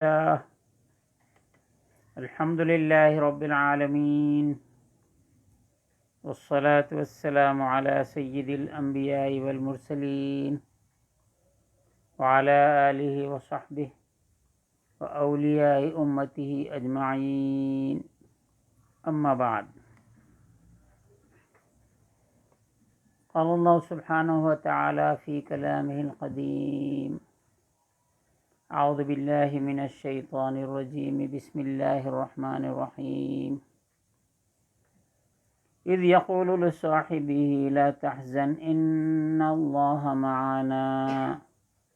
الله. الحمد لله رب العالمين، والصلاة والسلام على سيد الأنبياء والمرسلين وعلى آله وصحبه وأولياء أمته أجمعين. أما بعد، قال الله سبحانه وتعالى في كلامه القديم: أعوذ بالله من الشيطان الرجيم، بسم الله الرحمن الرحيم. إذ يقول لصاحبه لا تحزن إن الله معنا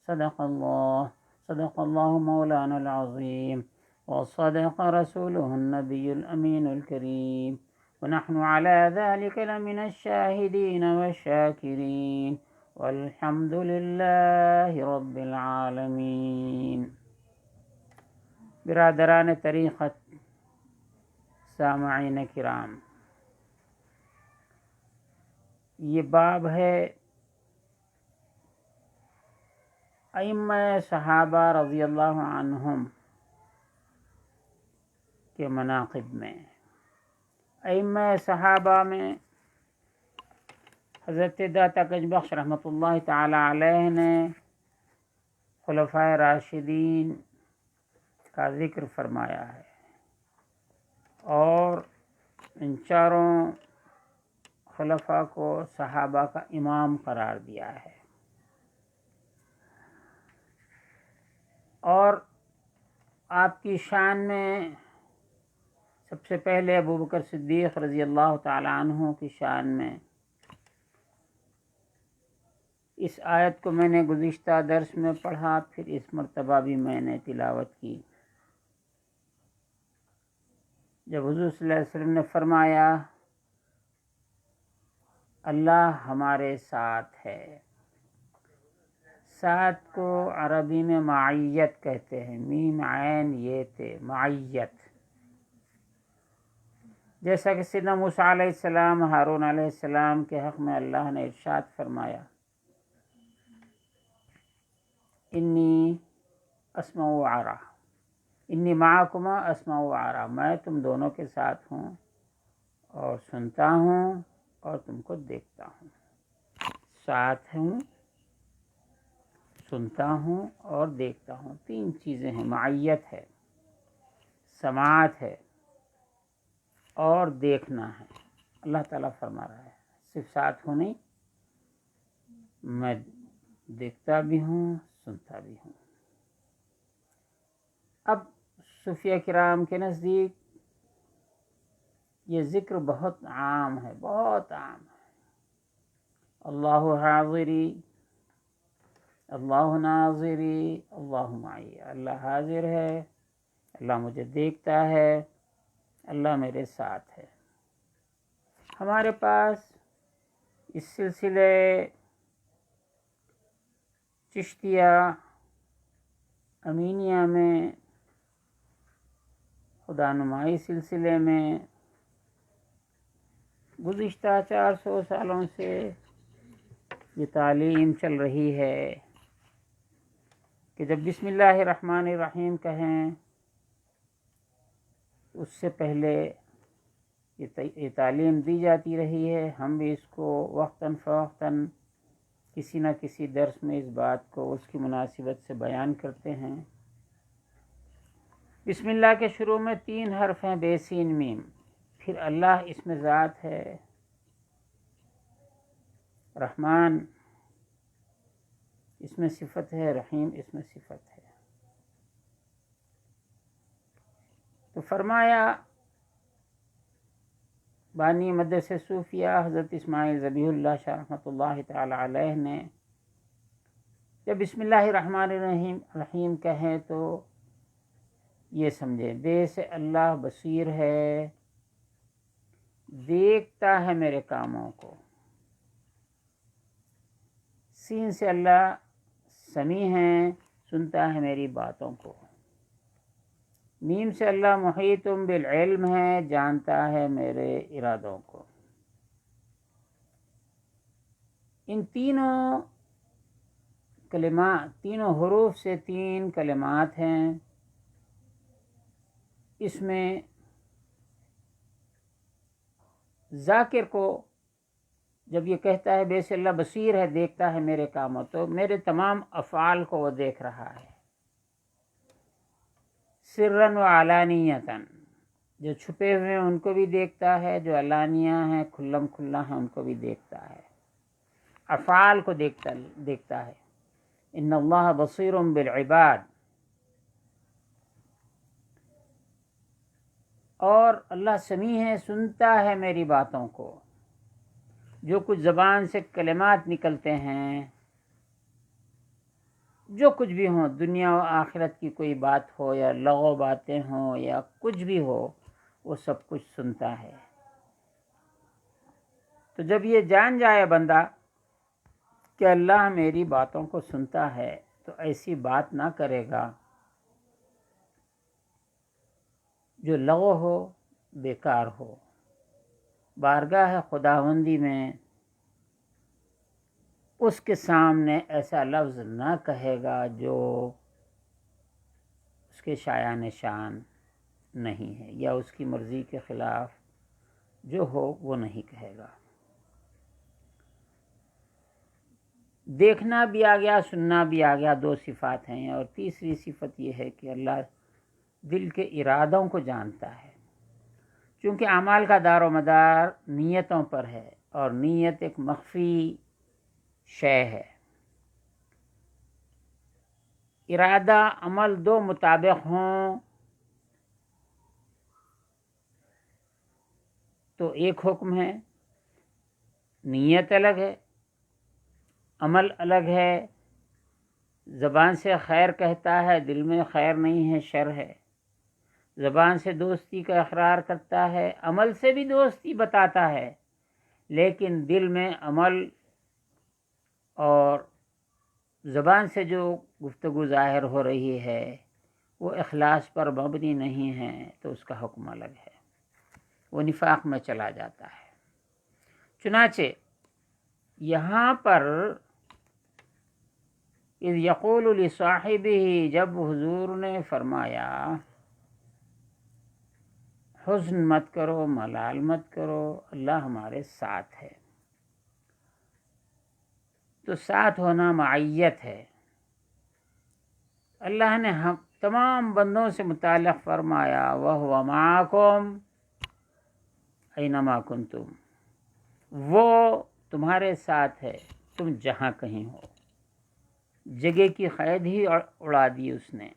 صدق الله مولانا العظيم، وصدق رسوله النبي الأمين الكريم، ونحن على ذلك لمن الشاهدين والشاكرين، والحمد لله رب العالمین۔ برادران طریقت، سامعین کرام، یہ باب ہے ائمہ صحابہ رضی اللہ عنہم کے مناقب میں۔ ائمہ صحابہ میں حضرت داتا گنج بخش رحمۃ اللہ تعالی علیہ نے خلفائے راشدین کا ذکر فرمایا ہے اور ان چاروں خلفاء کو صحابہ کا امام قرار دیا ہے، اور آپ کی شان میں سب سے پہلے ابو بکر صدیق رضی اللہ تعالی عنہ کی شان میں اس آیت کو میں نے گزشتہ درس میں پڑھا، پھر اس مرتبہ بھی میں نے تلاوت کی، جب حضور صلی اللہ علیہ وسلم نے فرمایا اللہ ہمارے ساتھ ہے۔ ساتھ کو عربی میں معیت کہتے ہیں، میم عین یہ تے، معیت۔ جیسا کہ سیدنا موسیٰ علیہ السلام ہارون علیہ السلام کے حق میں اللہ نے ارشاد فرمایا انی اسمع و ارى، انی معکما اسمع و ارى، میں تم دونوں کے ساتھ ہوں اور سنتا ہوں اور تم کو دیکھتا ہوں۔ ساتھ ہوں، سنتا ہوں اور دیکھتا ہوں، تین چیزیں ہیں، معیت ہے، سماعت ہے اور دیکھنا ہے۔ اللہ تعالیٰ فرما رہا ہے صرف ساتھ ہوں نہیں، میں دیکھتا بھی ہوں، سنتا بھی ہوں۔ اب صوفیہ کرام کے نزدیک یہ ذکر بہت عام ہے، بہت عام ہے۔ اللہ حاضری، اللہ ناظری، اللہ معی، اللہ حاضر ہے، اللہ مجھے دیکھتا ہے، اللہ میرے ساتھ ہے۔ ہمارے پاس اس سلسلے چشتیہ امینیہ میں، خدا نمائی سلسلے میں گزشتہ 400 سالوں سے یہ تعلیم چل رہی ہے کہ جب بسم اللہ الرحمن الرحیم کہیں اس سے پہلے یہ تعلیم دی جاتی رہی ہے۔ ہم بھی اس کو وقتاً فوقتاً کسی نہ کسی درس میں اس بات کو اس کی مناسبت سے بیان کرتے ہیں۔ بسم اللہ کے شروع میں 3 حرف ہیں، بے سین میم، پھر اللہ اس میں ذات ہے، رحمان اس میں صفت ہے، رحیم اس میں صفت ہے۔ تو فرمایا بانی مدرسہ صوفیہ حضرت اسماعیل ذبیح اللہ شاہ رحمۃ اللہ تعالی علیہ نے جب بسم اللہ الرحمن الرحیم کہیں تو یہ سمجھیں بے سے اللہ بصیر ہے، دیکھتا ہے میرے کاموں کو۔ سین سے اللہ سمیع ہے، سنتا ہے میری باتوں کو۔ میم سے اللہ محیط بالعلم ہے، جانتا ہے میرے ارادوں کو۔ ان تینوں کلمات، تینوں حروف سے 3 کلمات ہیں اس میں ذاکر کو جب یہ کہتا ہے بیس اللہ بصیر ہے، دیکھتا ہے میرے کاموں، تو میرے تمام افعال کو وہ دیکھ رہا ہے، سرًا و علانیتاً، جو چھپے ہوئے ہیں ان کو بھی دیکھتا ہے، جو علانیہ ہیں کھلم کھلا ہیں ان کو بھی دیکھتا ہے، افعال کو دیکھتا ہے۔ ان اللہ بصیر بالعباد، اور اللہ سمیع ہے، سنتا ہے میری باتوں کو، جو کچھ زبان سے کلمات نکلتے ہیں، جو کچھ بھی ہوں، دنیا و آخرت کی کوئی بات ہو یا لغو باتیں ہوں یا کچھ بھی ہو، وہ سب کچھ سنتا ہے۔ تو جب یہ جان جائے بندہ کہ اللہ میری باتوں کو سنتا ہے، تو ایسی بات نہ کرے گا جو لغو ہو، بیکار ہو۔ بارگاہ خداوندی میں اس کے سامنے ایسا لفظ نہ کہے گا جو اس کے شایان شان نہیں ہے، یا اس کی مرضی کے خلاف جو ہو وہ نہیں کہے گا۔ دیکھنا بھی آ گیا، سننا بھی آ گیا، دو صفات ہیں، اور تیسری صفت یہ ہے کہ اللہ دل کے ارادوں کو جانتا ہے، چونکہ اعمال کا دار و مدار نیتوں پر ہے، اور نیت ایک مخفی شے ہے۔ ارادہ عمل دو مطابق ہوں تو ایک حکم ہے، نیت الگ ہے، عمل الگ ہے۔ زبان سے خیر کہتا ہے، دل میں خیر نہیں ہے، شر ہے۔ زبان سے دوستی کا اقرار کرتا ہے، عمل سے بھی دوستی بتاتا ہے، لیکن دل میں عمل اور زبان سے جو گفتگو ظاہر ہو رہی ہے وہ اخلاص پر مبنی نہیں ہے، تو اس کا حکم الگ ہے، وہ نفاق میں چلا جاتا ہے۔ چنانچہ یہاں پر اذ یقول لصاحبہ، جب حضور نے فرمایا حزن مت کرو، ملال مت کرو، اللہ ہمارے ساتھ ہے، تو ساتھ ہونا معیت ہے۔ اللہ نے ہم تمام بندوں سے متعلق فرمایا وَهُوَ مَعَكُمْ أَيْنَمَا كُنْتُمْ، وہ تمہارے ساتھ ہے تم جہاں کہیں ہو۔ جگہ کی قید ہی اڑا دی اس نے،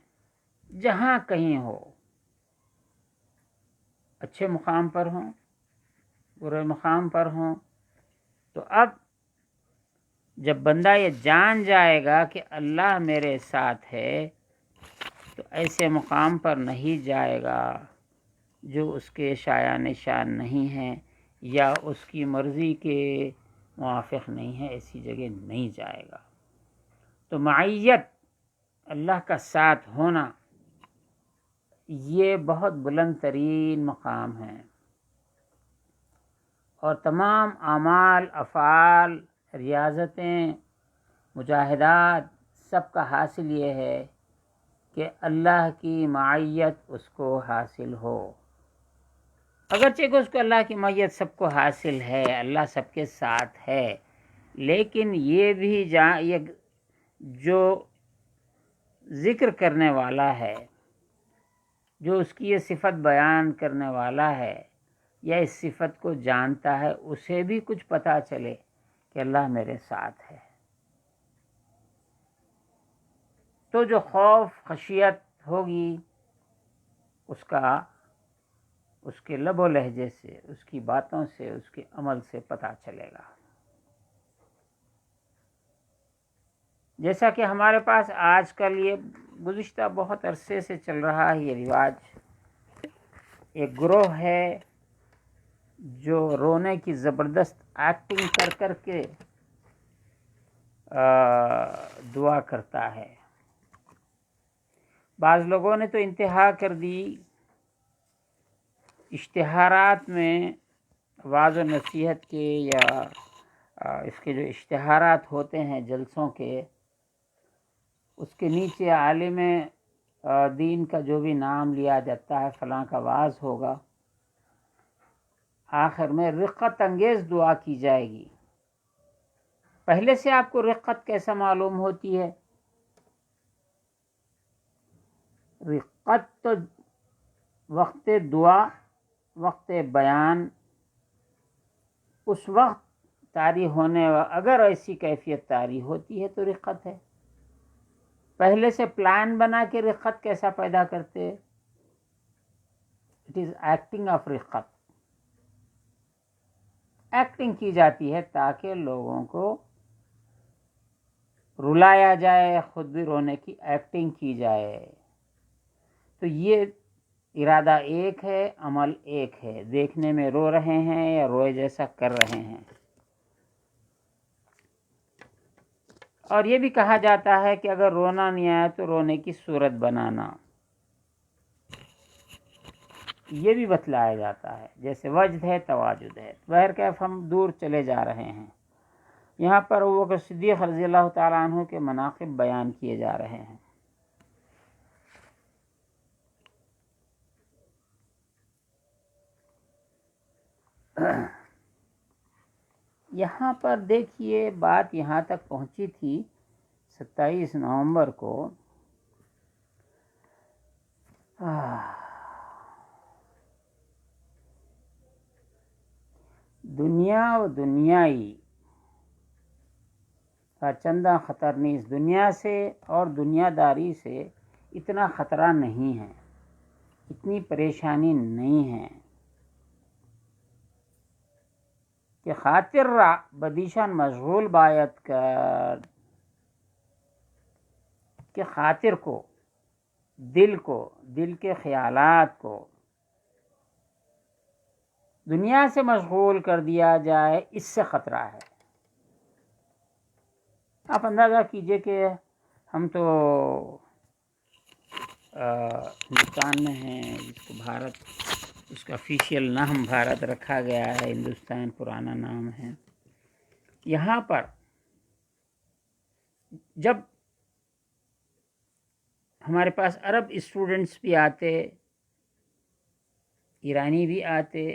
جہاں کہیں ہو، اچھے مقام پر ہوں، برے مقام پر ہوں۔ تو اب جب بندہ یہ جان جائے گا کہ اللہ میرے ساتھ ہے، تو ایسے مقام پر نہیں جائے گا جو اس کے شایان شان نہیں ہے یا اس کی مرضی کے موافق نہیں ہے، ایسی جگہ نہیں جائے گا۔ تو معیت، اللہ کا ساتھ ہونا، یہ بہت بلند ترین مقام ہے، اور تمام اعمال، افعال، ریاضتیں، مجاہدات، سب کا حاصل یہ ہے کہ اللہ کی معیت اس کو حاصل ہو۔ اگرچہ کہ اس کو اللہ کی معیت سب کو حاصل ہے، اللہ سب کے ساتھ ہے، لیکن یہ بھی یہ جو ذکر کرنے والا ہے، جو اس کی یہ صفت بیان کرنے والا ہے یا اس صفت کو جانتا ہے، اسے بھی کچھ پتہ چلے کہ اللہ میرے ساتھ ہے، تو جو خوف خشیت ہوگی اس کے لب و لہجے سے، اس کی باتوں سے، اس کے عمل سے پتہ چلے گا۔ جیسا کہ ہمارے پاس آج کل یہ گزشتہ بہت عرصے سے چل رہا ہے یہ رواج، ایک گروہ ہے جو رونے کی زبردست ایکٹنگ کر کے دعا کرتا ہے۔ بعض لوگوں نے تو انتہا کر دی، اشتہارات میں وعظ و نصیحت کے یا اس کے جو اشتہارات ہوتے ہیں جلسوں کے، اس کے نیچے عالم دین کا جو بھی نام لیا جاتا ہے، فلاں کا واعظ ہوگا، آخر میں رقت انگیز دعا کی جائے گی۔ پہلے سے آپ کو رقت کیسا معلوم ہوتی ہے؟ رقت تو وقت دعا، وقت بیان، اس وقت طاری ہونے، اگر ایسی کیفیت طاری ہوتی ہے تو رقت ہے۔ پہلے سے پلان بنا کے رقت کیسا پیدا کرتے؟ اٹ از ایکٹنگ آف رقت، ایکٹنگ کی جاتی ہے تاکہ لوگوں کو رلایا جائے، خود بھی رونے کی ایکٹنگ کی جائے۔ تو یہ ارادہ ایک ہے، عمل ایک ہے، دیکھنے میں رو رہے ہیں یا روئے جیسا کر رہے ہیں۔ اور یہ بھی کہا جاتا ہے کہ اگر رونا نہیں آئے تو رونے کی صورت بنانا، یہ بھی بتلایا جاتا ہے، جیسے وجد ہے تواجد ہے۔ بہرکیف ہم دور چلے جا رہے ہیں، یہاں پر ابوبکر صدیق رضی اللہ تعالیٰ عنہ کے مناقب بیان کیے جا رہے ہیں۔ یہاں پر دیکھیے، بات یہاں تک پہنچی تھی 27 نومبر کو، دنیا و دنیائی کا چندہ خطر نہیں، اس دنیا سے اور دنیا داری سے اتنا خطرہ نہیں ہے، اتنی پریشانی نہیں ہے کہ خاطر را بدیشان مشغول باید کرد، کہ خاطر کو، دل کو، دل کے خیالات کو دنیا سے مشغول کر دیا جائے، اس سے خطرہ ہے۔ آپ اندازہ کیجئے کہ ہم تو ہندوستان میں ہیں، جس کو بھارت، اس کا آفیشیل نام بھارت رکھا گیا ہے، ہندوستان پرانا نام ہے۔ یہاں پر جب ہمارے پاس عرب اسٹوڈنٹس بھی آتے، ایرانی بھی آتے،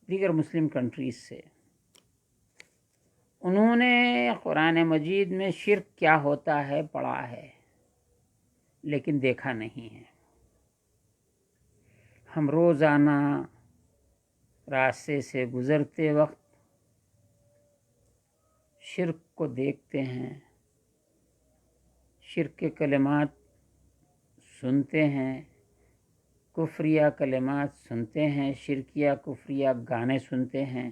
دیگر مسلم کنٹریز سے، انہوں نے قرآن مجید میں شرک کیا ہوتا ہے پڑھا ہے، لیکن دیکھا نہیں ہے۔ ہم روزانہ راستے سے گزرتے وقت شرک کو دیکھتے ہیں، شرک کے کلمات سنتے ہیں، کفریہ کلمات سنتے ہیں، شرکیہ کفریہ گانے سنتے ہیں،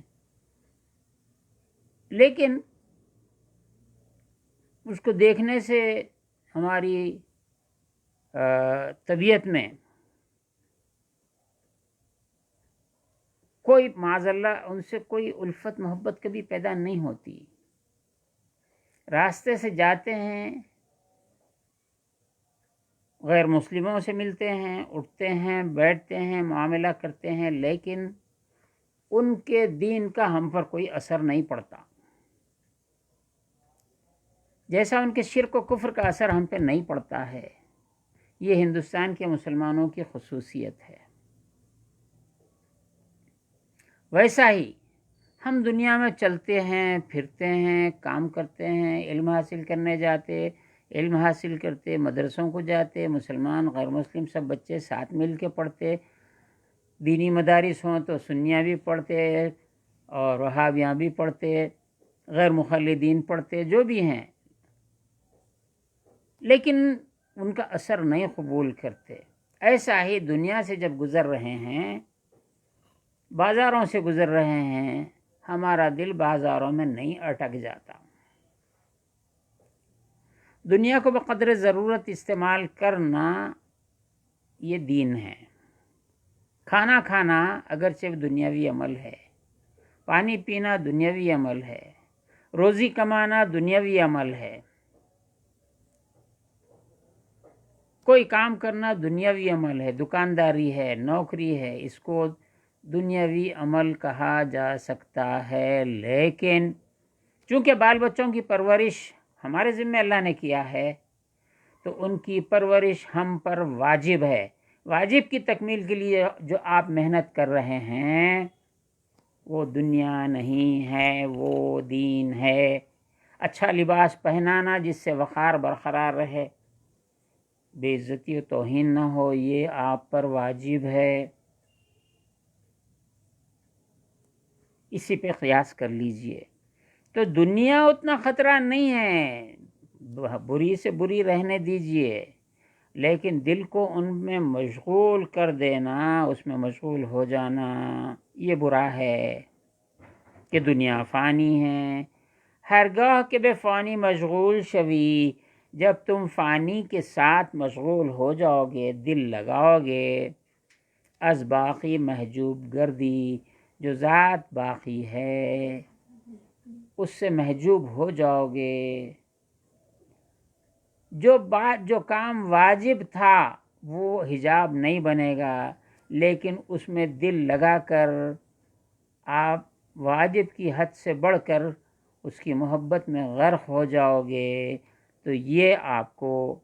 لیکن اس کو دیکھنے سے ہماری طبیعت میں کوئی معاذ اللہ ان سے کوئی الفت محبت کبھی پیدا نہیں ہوتی۔ راستے سے جاتے ہیں، غیر مسلموں سے ملتے ہیں، اٹھتے ہیں، بیٹھتے ہیں، معاملہ کرتے ہیں، لیکن ان کے دین کا ہم پر کوئی اثر نہیں پڑتا، جیسا ان کے شرک و کفر کا اثر ہم پہ نہیں پڑتا ہے۔ یہ ہندوستان کے مسلمانوں کی خصوصیت ہے۔ ویسا ہی ہم دنیا میں چلتے ہیں، پھرتے ہیں، کام کرتے ہیں، علم حاصل کرنے جاتے، علم حاصل کرتے، مدرسوں کو جاتے، مسلمان غیر مسلم سب بچے ساتھ مل کے پڑھتے، دینی مدارس ہوں تو سنیاں بھی پڑھتے اور وہابیاں بھی پڑھتے، غیر مخلدین پڑھتے، جو بھی ہیں، لیکن ان کا اثر نہیں قبول کرتے۔ ایسا ہی دنیا سے جب گزر رہے ہیں، بازاروں سے گزر رہے ہیں، ہمارا دل بازاروں میں نہیں اٹک جاتا۔ دنیا کو بقدر ضرورت استعمال کرنا یہ دین ہے۔ کھانا کھانا اگرچہ دنیاوی عمل ہے، پانی پینا دنیاوی عمل ہے، روزی کمانا دنیاوی عمل ہے، کوئی کام کرنا دنیاوی عمل ہے، دکانداری ہے، نوکری ہے، اس کو دنیاوی عمل کہا جا سکتا ہے۔ لیکن چونکہ بال بچوں کی پرورش ہمارے ذمہ اللہ نے کیا ہے، تو ان کی پرورش ہم پر واجب ہے. واجب کی تکمیل کے لیے جو آپ محنت کر رہے ہیں وہ دنیا نہیں ہے، وہ دین ہے. اچھا لباس پہنانا جس سے وقار برقرار رہے، بے عزتی و توہین نہ ہو، یہ آپ پر واجب ہے. اسی پہ قیاس کر لیجئے. تو دنیا اتنا خطرہ نہیں ہے، بری سے بری رہنے دیجئے، لیکن دل کو ان میں مشغول کر دینا، اس میں مشغول ہو جانا، یہ برا ہے. کہ دنیا فانی ہے، ہرگاہ کہ بے فانی مشغول شوی. جب تم فانی کے ساتھ مشغول ہو جاؤ گے، دل لگاؤ گے، از باقی محجوب گردی، جو ذات باقی ہے اس سے محجوب ہو جاؤ گے. جو کام واجب تھا وہ حجاب نہیں بنے گا، لیکن اس میں دل لگا کر آپ واجب کی حد سے بڑھ کر اس کی محبت میں غرق ہو جاؤ گے، تو یہ آپ کو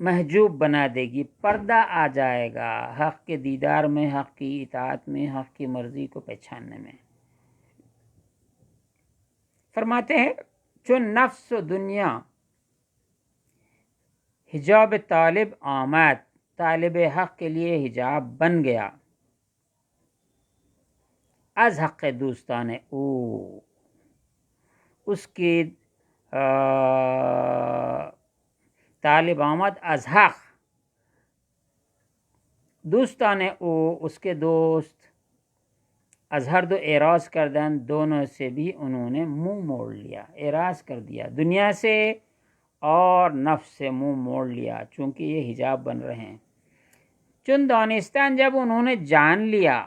محجوب بنا دے گی. پردہ آ جائے گا حق کے دیدار میں، حق کی اطاعت میں، حق کی مرضی کو پہچاننے میں. فرماتے ہیں چون نفس و دنیا حجاب طالب آمد، طالب حق کے لیے حجاب بن گیا. از حق دوستان او، اس کی طالب آمد از حق، دوستان او، اس کے دوست، از ہر دو اعراض کردن، دونوں سے بھی انہوں نے منہ موڑ لیا، اعراض کر دیا، دنیا سے اور نفس سے منہ موڑ لیا، چونکہ یہ حجاب بن رہے ہیں. چون دانستان، جب انہوں نے جان لیا،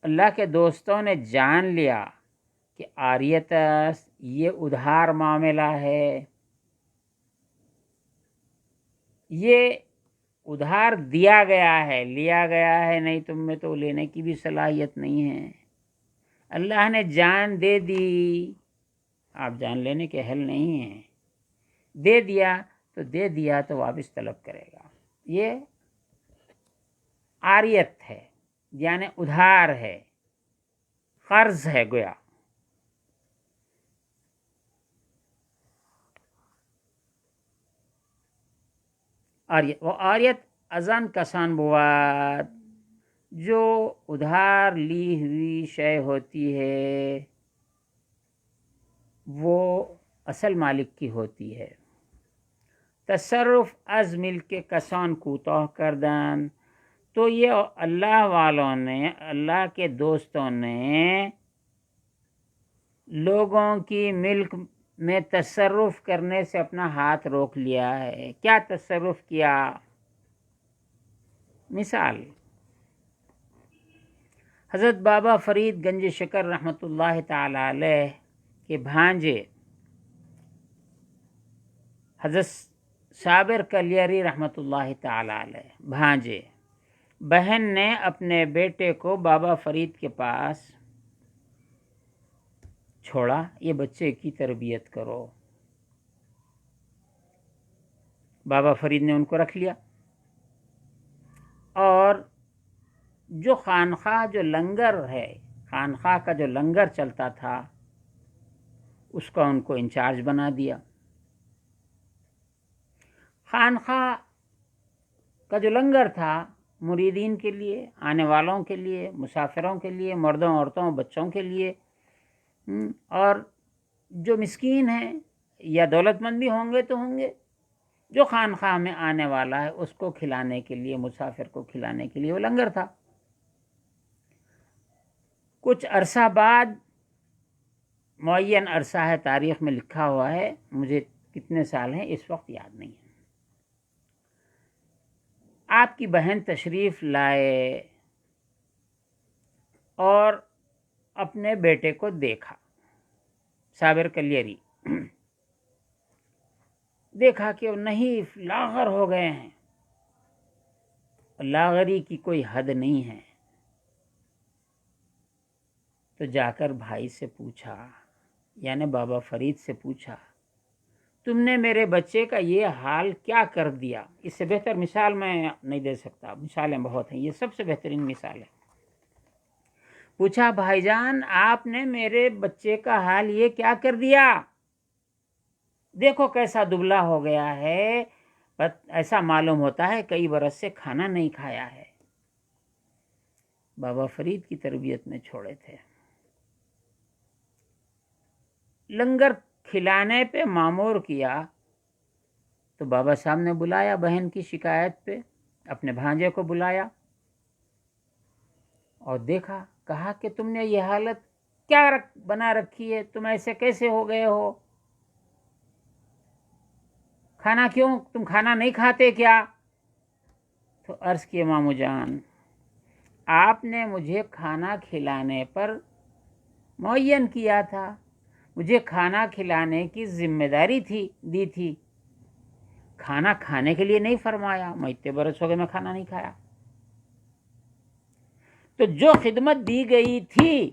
اللہ کے دوستوں نے جان لیا کہ عاریت یہ ادھار معاملہ ہے، یہ ادھار دیا گیا ہے، لیا گیا ہے نہیں، تم میں تو لینے کی بھی صلاحیت نہیں ہے. اللہ نے جان دے دی، آپ جان لینے کے اہل نہیں ہیں. دے دیا تو واپس طلب کرے گا. یہ عاریت ہے، یعنی ادھار ہے، قرض ہے گویا. عاریت ازان کسان بود، جو ادھار لی ہوئی شے ہوتی ہے وہ اصل مالک کی ہوتی ہے. تصرف از ملک کسان کوتاہ کردن، تو یہ اللہ والوں نے، اللہ کے دوستوں نے لوگوں کی ملک میں تصرف کرنے سے اپنا ہاتھ روک لیا ہے. کیا تصرف کیا؟ مثال، حضرت بابا فرید گنج شکر رحمۃ اللہ تعالی علیہ کے بھانجے حضرت صابر کلیری رحمۃ اللہ تعالی علیہ، بھانجے، بہن نے اپنے بیٹے کو بابا فرید کے پاس چھوڑا، یہ بچے کی تربیت کرو. بابا فرید نے ان کو رکھ لیا، اور جو خانخواہ، جو لنگر ہے، خانخواہ کا جو لنگر چلتا تھا اس کا ان کو انچارج بنا دیا. خانخواہ کا جو لنگر تھا مریدین کے لیے، آنے والوں کے لیے، مسافروں کے لیے، مردوں، عورتوں، بچوں کے لیے، اور جو مسکین ہیں یا دولت مند بھی ہوں گے تو ہوں گے، جو خانخواہ میں آنے والا ہے اس کو کھلانے کے لیے، مسافر کو کھلانے کے لیے وہ لنگر تھا. کچھ عرصہ بعد، معین عرصہ ہے، تاریخ میں لکھا ہوا ہے، مجھے کتنے سال ہیں اس وقت یاد نہیں ہے، آپ کی بہن تشریف لائے اور اپنے بیٹے کو دیکھا، صابر کلیری، دیکھا کہ وہ نہیں، لاغر ہو گئے ہیں، لاغری کی کوئی حد نہیں ہے. تو جا کر بھائی سے پوچھا یعنی بابا فرید سے پوچھا تم نے میرے بچے کا یہ حال کیا کر دیا؟ اس سے بہتر مثال میں نہیں دے سکتا، مثالیں بہت ہیں، یہ سب سے بہترین مثال ہے۔ پوچھا بھائی جان آپ نے میرے بچے کا حال یہ کیا کر دیا؟ دیکھو کیسا دبلا ہو گیا ہے، ایسا معلوم ہوتا ہے کئی برس سے کھانا نہیں کھایا ہے۔ بابا فرید کی تربیت میں چھوڑے تھے۔ لنگر کھلانے پہ مامور کیا تو بابا صاحب نے بلایا بہن کی شکایت پہ، اپنے بھانجے کو بلایا اور دیکھا، کہا کہ تم نے یہ حالت کیا بنا رکھی ہے، تم ایسے کیسے ہو گئے ہو؟ کھانا کیوں، تم کھانا نہیں کھاتے کیا؟ تو عرض کیے مامو جان آپ نے مجھے کھانا کھلانے پر معین کیا تھا، مجھے کھانا کھلانے کی ذمہ داری دی تھی، کھانا کھانے کے لیے نہیں فرمایا۔ میں اتنے برس ہو گئے میں کھانا نہیں کھایا، تو جو خدمت دی گئی تھی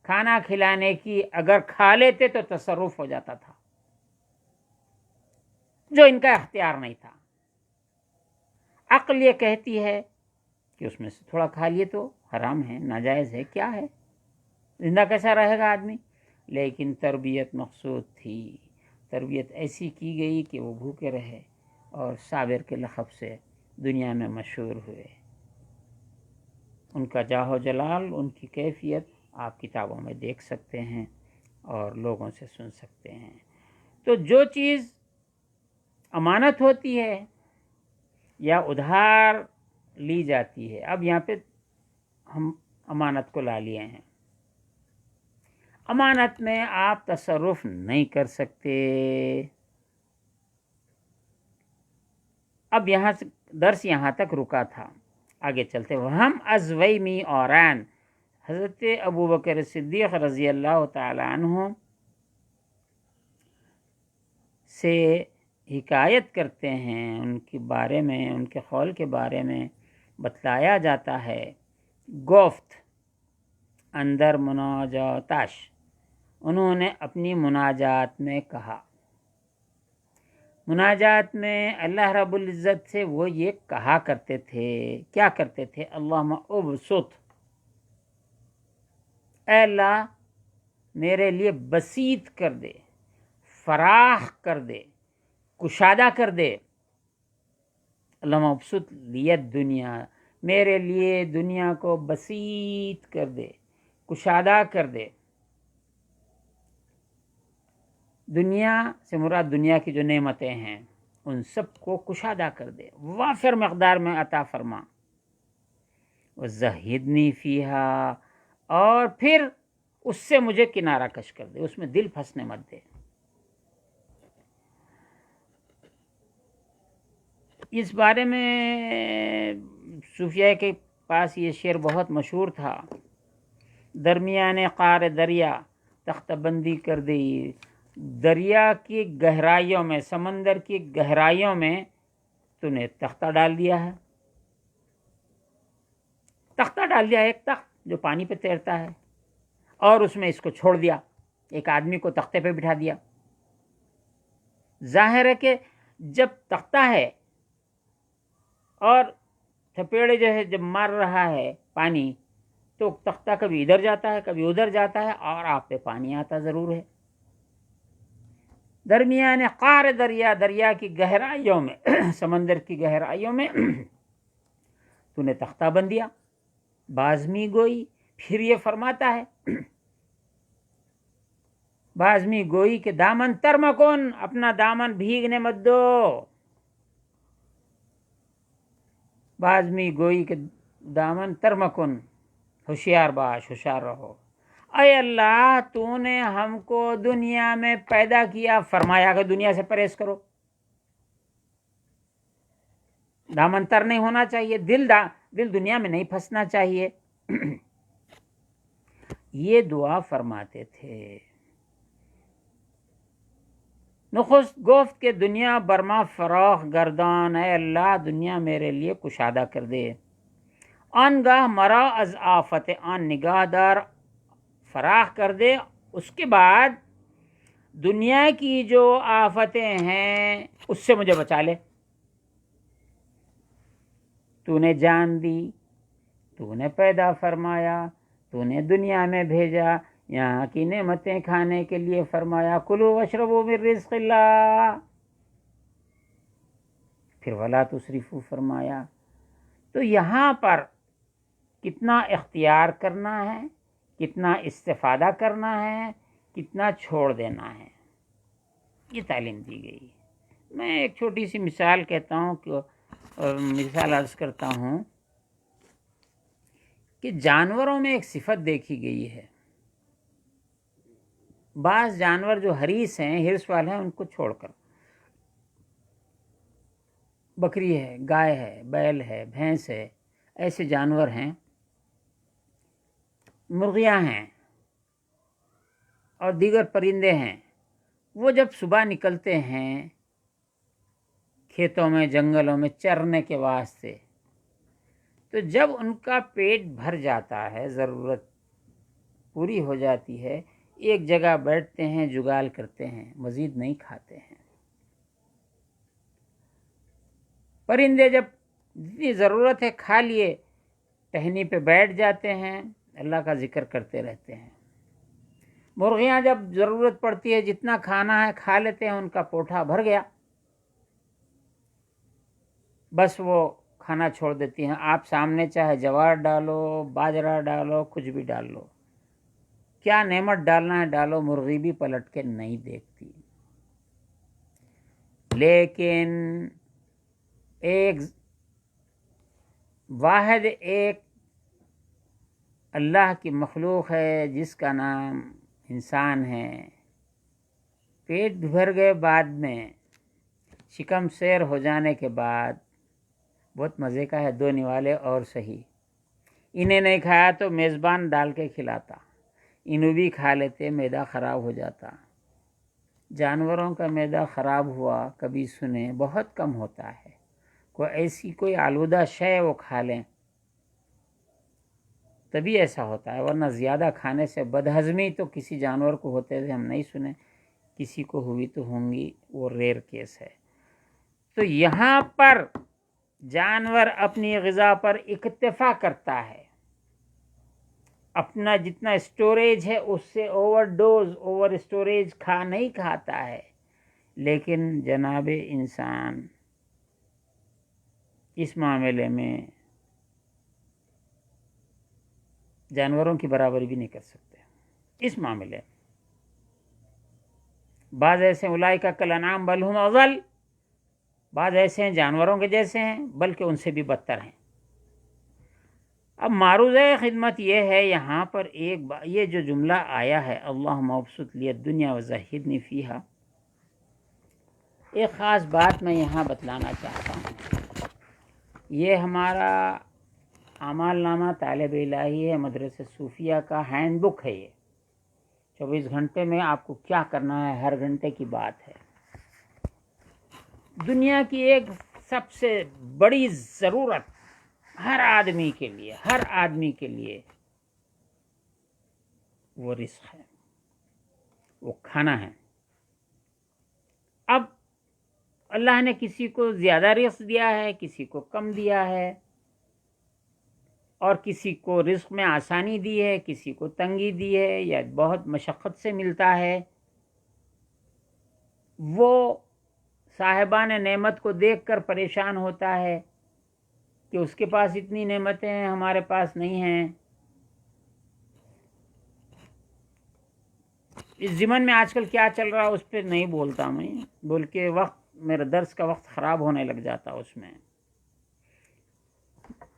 کھانا کھلانے کی اگر کھا لیتے تو تصرف ہو جاتا تھا، جو ان کا اختیار نہیں تھا۔ عقل یہ کہتی ہے کہ اس میں سے تھوڑا کھا لیے تو حرام ہے، ناجائز ہے، کیا ہے، زندہ کیسا رہے گا آدمی؟ لیکن تربیت مقصود تھی، تربیت ایسی کی گئی کہ وہ بھوکے رہے اور صابر کے لقب سے دنیا میں مشہور ہوئے۔ ان کا جاہ و جلال، ان کی کیفیت آپ کتابوں میں دیکھ سکتے ہیں اور لوگوں سے سن سکتے ہیں۔ تو جو چیز امانت ہوتی ہے یا ادھار لی جاتی ہے، اب یہاں پہ ہم امانت کو لا لیے ہیں، امانت میں آپ تصرف نہیں کر سکتے۔ اب یہاں سے درس یہاں تک رکا تھا، آگے چلتے ہم ازویمی اوران حضرت ابوبکر صدیق رضی اللہ تعالی عنہ سے حکایت کرتے ہیں، ان کے بارے میں، ان کے قول کے بارے میں بتلایا جاتا ہے۔ گفت اندر مناجاتش، انہوں نے اپنی مناجات میں کہا، مناجات میں اللہ رب العزت سے وہ یہ کہا کرتے تھے، کیا کرتے تھے؟ اللہم ابسط، اے اللہ میرے لیے بسیط کر دے، فراخ کر دے، کشادہ کر دے۔ اللہم ابسط لی الدنیا، میرے لیے دنیا کو بسیط کر دے، کشادہ کر دے۔ دنیا سے مراد دنیا کی جو نعمتیں ہیں ان سب کو کشادہ کر دے، وافر مقدار میں عطا فرما۔ وَزَہِّدْنِی فِیہا، اور پھر اس سے مجھے کنارہ کش کر دے، اس میں دل پھنسنے مت دے۔ اس بارے میں صوفیاء کے پاس یہ شعر بہت مشہور تھا، درمیان قعر دریا تختہ بندی کر دی، دریا کی گہرائیوں میں، سمندر کی گہرائیوں میں تو نے تختہ ڈال دیا ہے، تختہ ڈال دیا، ایک تخت جو پانی پہ تیرتا ہے، اور اس میں اس کو چھوڑ دیا، ایک آدمی کو تختے پہ بٹھا دیا۔ ظاہر ہے کہ جب تختہ ہے اور تھپیڑے جو ہے جب مار رہا ہے پانی، تو تختہ کبھی ادھر جاتا ہے کبھی ادھر جاتا ہے اور آپ پہ پانی آتا ضرور ہے۔ درمیان قعر دریا، دریا کی گہرائیوں میں، سمندر کی گہرائیوں میں تو نے تختہ بند دیا، بازمی گوئی۔ پھر یہ فرماتا ہے بازمی گوئی کہ دامن تر مکن، اپنا دامن بھیگنے مت دو، بازمی گوئی کہ دامن تر مکن، ہوشیار باش، ہوشیار رہو۔ اے اللہ تو نے ہم کو دنیا میں پیدا کیا، فرمایا کہ دنیا سے پرہیز کرو، دامن تر نہیں ہونا چاہیے، دل دنیا میں نہیں پھنسنا چاہیے۔ یہ دعا فرماتے تھے۔ نخست گفت کہ دنیا برما فراخ گردان، اے اللہ دنیا میرے لیے کشادہ کر دے۔ آنگاہ مرا از آفت آن نگاہ دار، فراخ کر دے۔ اس کے بعد دنیا کی جو آفتیں ہیں اس سے مجھے بچا لے. تو نے جان دی، تو نے پیدا فرمایا، تو نے دنیا میں بھیجا، یہاں کی نعمتیں کھانے کے لیے فرمایا کلوا واشربوا من رزق اللہ، پھر ولا تسرفوا فرمایا. تو یہاں پر کتنا اختیار کرنا ہے، کتنا استفادہ کرنا ہے، کتنا چھوڑ دینا ہے، یہ تعلیم دی گئی. میں ایک چھوٹی سی مثال کہتا ہوں کہ مثال عرض کرتا ہوں کہ جانوروں میں ایک صفت دیکھی گئی ہے. بعض جانور جو حریص ہیں، حرص والے ہیں، ان کو چھوڑ کر بکری ہے، گائے ہے، بیل ہے، بھینس ہے، ایسے جانور ہیں، مرغیاں ہیں اور دیگر پرندے ہیں. وہ جب صبح نکلتے ہیں کھیتوں میں، جنگلوں میں چرنے کے واسطے، تو جب ان کا پیٹ بھر جاتا ہے، ضرورت پوری ہو جاتی ہے، ایک جگہ بیٹھتے ہیں، جگال کرتے ہیں، مزید نہیں کھاتے ہیں. پرندے جب جتنی ضرورت ہے کھا لیے، ٹہنی پہ بیٹھ جاتے ہیں، اللہ کا ذکر کرتے رہتے ہیں. مرغیاں جب ضرورت پڑتی ہے جتنا کھانا ہے کھا لیتے ہیں، ان کا پوٹھا بھر گیا، بس وہ کھانا چھوڑ دیتی ہیں. آپ سامنے چاہے جوار ڈالو، باجرہ ڈالو، کچھ بھی ڈال لو، کیا نعمت ڈالنا ہے ڈالو، مرغی بھی پلٹ کے نہیں دیکھتی. لیکن ایک واحد ایک اللہ کی مخلوق ہے جس کا نام انسان ہے. پیٹ بھر گئے، بعد میں شکم سیر ہو جانے کے بعد بہت مزے کا ہے، دو نوالے اور صحیح. انہیں نہیں کھایا تو میزبان ڈال کے کھلاتا، انہوں بھی کھا لیتے، معدہ خراب ہو جاتا. جانوروں کا معدہ خراب ہوا کبھی سنے بہت کم ہوتا ہے. کوئی ایسی کوئی آلودہ شے وہ کھا لیں تبھی ایسا ہوتا ہے، ورنہ زیادہ کھانے سے بدہضمی تو کسی جانور کو ہوتے تھے ہم نہیں سنے، کسی کو ہوئی تو ہوں گی، وہ ریئر کیس ہے. تو یہاں پر جانور اپنی غذا پر اکتفا کرتا ہے، اپنا جتنا اسٹوریج ہے اس سے اوور اسٹوریج نہیں کھاتا ہے. لیکن جناب انسان اس معاملے میں جانوروں کی برابری بھی نہیں کر سکتے. اس معاملے بعض ایسے اولئک کالانعام بل ھم اضل، بعض ایسے ہیں جانوروں کے جیسے ہیں بلکہ ان سے بھی بدتر ہیں. اب معروض خدمت یہ ہے، یہاں پر یہ جو جملہ آیا ہے اللہم ابسط لی الدنیا وزہدنی فیہا، ایک خاص بات میں یہاں بتلانا چاہتا ہوں. یہ ہمارا اعمال نامہ طالب الہی ہے، مدرسہ صوفیہ کا ہینڈ بک ہے. یہ 24 گھنٹے میں آپ کو کیا کرنا ہے، ہر گھنٹے کی بات ہے. دنیا کی ایک سب سے بڑی ضرورت ہر آدمی کے لیے وہ رزق ہے، وہ کھانا ہے. اب اللہ نے کسی کو زیادہ رزق دیا ہے، کسی کو کم دیا ہے، اور کسی کو رزق میں آسانی دی ہے، کسی کو تنگی دی ہے یا بہت مشقت سے ملتا ہے. وہ صاحبان نعمت کو دیکھ کر پریشان ہوتا ہے کہ اس کے پاس اتنی نعمتیں ہیں، ہمارے پاس نہیں ہیں. اس ضمن میں آج کل کیا چل رہا اس پہ نہیں بولتا میں، بلکہ میرا درس کا وقت خراب ہونے لگ جاتا اس میں.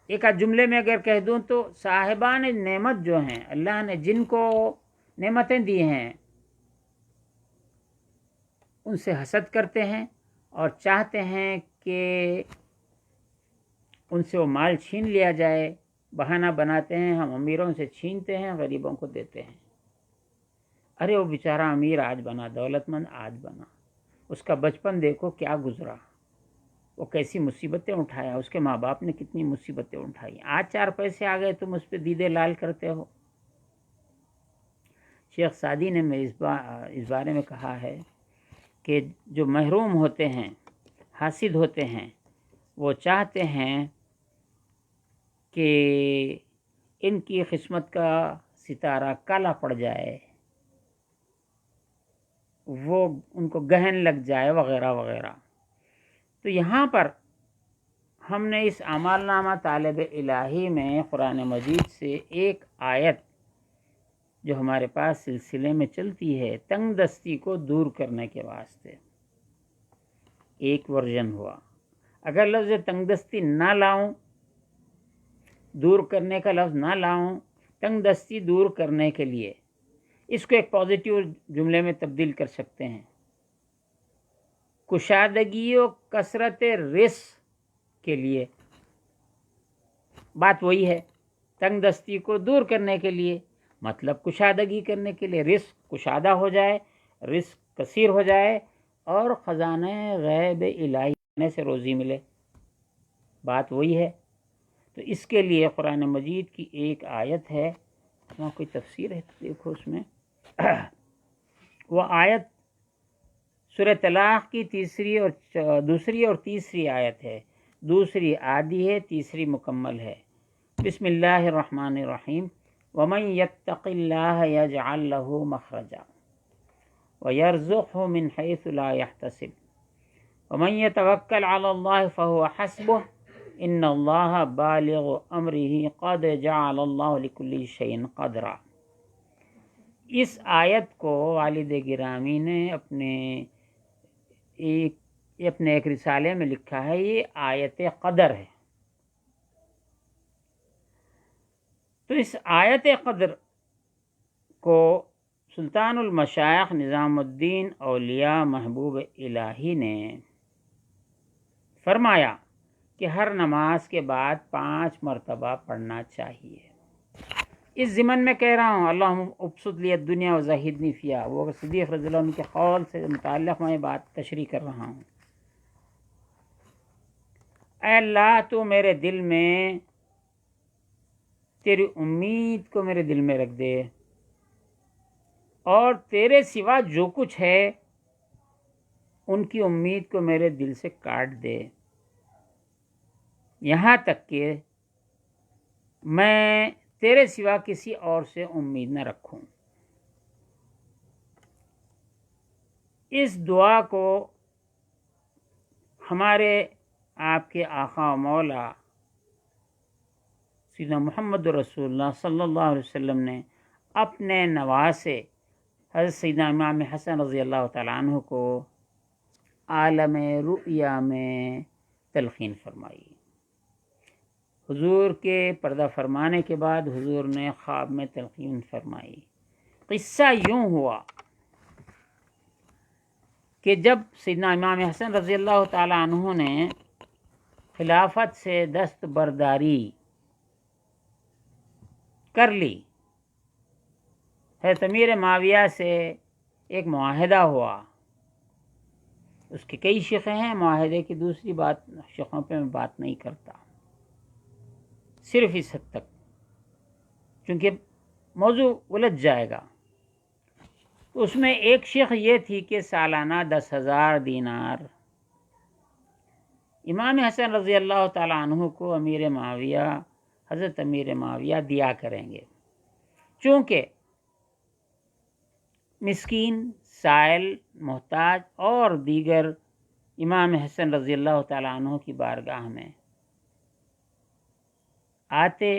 ایک آدھ جملے میں اگر کہہ دوں تو صاحبان نعمت جو ہیں، اللہ نے جن کو نعمتیں دی ہیں، ان سے حسد کرتے ہیں اور چاہتے ہیں کہ ان سے وہ مال چھین لیا جائے. بہانہ بناتے ہیں ہم امیروں سے چھینتے ہیں، غریبوں کو دیتے ہیں. ارے وہ بیچارہ امیر آج بنا، دولت مند آج بنا، اس کا بچپن دیکھو کیا گزرا، وہ کیسی مصیبتیں اٹھایا، اس کے ماں باپ نے کتنی مصیبتیں اٹھائی. آج 4 پیسے آ گئے تم اس پہ دیدے لال کرتے ہو. شیخ سعدی نے اس بارے میں کہا ہے کہ جو محروم ہوتے ہیں، حاسد ہوتے ہیں، وہ چاہتے ہیں کہ ان کی قسمت کا ستارہ کالا پڑ جائے، وہ ان کو گہن لگ جائے وغیرہ وغیرہ۔ تو یہاں پر ہم نے اس اعمال نامہ طالب الہی میں قرآن مجید سے ایک آیت جو ہمارے پاس سلسلے میں چلتی ہے تنگ دستی کو دور کرنے کے واسطے، ایک ورژن ہوا۔ اگر لفظ تنگ دستی نہ لاؤں، دور کرنے کا لفظ نہ لاؤں، تنگ دستی دور کرنے کے لیے اس کو ایک پازیٹیو جملے میں تبدیل کر سکتے ہیں، کشادگی و کثرت رزق کے لیے۔ بات وہی ہے، تنگ دستی کو دور کرنے کے لیے، مطلب کشادگی کرنے کے لیے، رزق کشادہ ہو جائے، رزق کثیر ہو جائے اور خزانہ غیب الہی سے روزی ملے۔ بات وہی ہے۔ تو اس کے لیے قرآن مجید کی ایک آیت ہے، وہاں کوئی تفسیر ہے دیکھو اس میں، وہ آیت سورہ طلاق کی دوسری اور تیسری آیت ہے، دوسری آدھی ہے، تیسری مکمل ہے۔ بسم اللہ الرحمن الرحیم ومن یتق اللہ یجعل لہ مخرجا ویرزقہ من حیث لا یحتسب ومن یتوکل علی اللہ فہو حسبہ ان اللہ بالغ امرہ قد جعل اللہ لکل شیء قدرا۔ اس آیت کو والد گرامی نے اپنے ایک رسالے میں لکھا ہے، یہ آیت قدر ہے۔ تو اس آیت قدر کو سلطان المشائخ نظام الدین اولیاء محبوب الہی نے فرمایا کہ ہر نماز کے بعد 5 مرتبہ پڑھنا چاہیے۔ اس ضمن میں کہہ رہا ہوں، اللہم ابسط لی الدنیا وزہدنی فیہا، وہ صدیق رضی اللہ عنہ کے قول سے متعلق میں بات تشریح کر رہا ہوں۔ اے اللہ تو میرے دل میں تیری امید کو میرے دل میں رکھ دے، اور تیرے سوا جو کچھ ہے ان کی امید کو میرے دل سے کاٹ دے، یہاں تک کہ میں تیرے سوا کسی اور سے امید نہ رکھوں۔ اس دعا کو ہمارے آپ کے آقا و مولا سیدنا محمد رسول اللہ صلی اللہ علیہ وسلم نے اپنے نواسے حضرت سیدنا امام حسن رضی اللہ تعالیٰ عنہ کو عالم رؤیا میں تلقین فرمائی۔ حضور کے پردہ فرمانے کے بعد حضور نے خواب میں تلقین فرمائی۔ قصہ یوں ہوا کہ جب سیدنا امام حسن رضی اللہ تعالیٰ عنہ نے خلافت سے دستبرداری کر لی، حضرت امیر معاویہ سے ایک معاہدہ ہوا۔ اس کے کئی شقیں ہیں، معاہدے کی دوسری بات شقوں پہ میں بات نہیں کرتا، صرف اس حد تک، چونکہ موضوع الجھ جائے گا۔ اس میں ایک شق یہ تھی کہ سالانہ 10,000 دینار امام حسن رضی اللہ تعالیٰ عنہ کو امیر معاویہ، حضرت امیر معاویہ دیا کریں گے، چونکہ مسکین، سائل، محتاج اور دیگر امام حسن رضی اللہ تعالیٰ عنہ کی بارگاہ میں آتے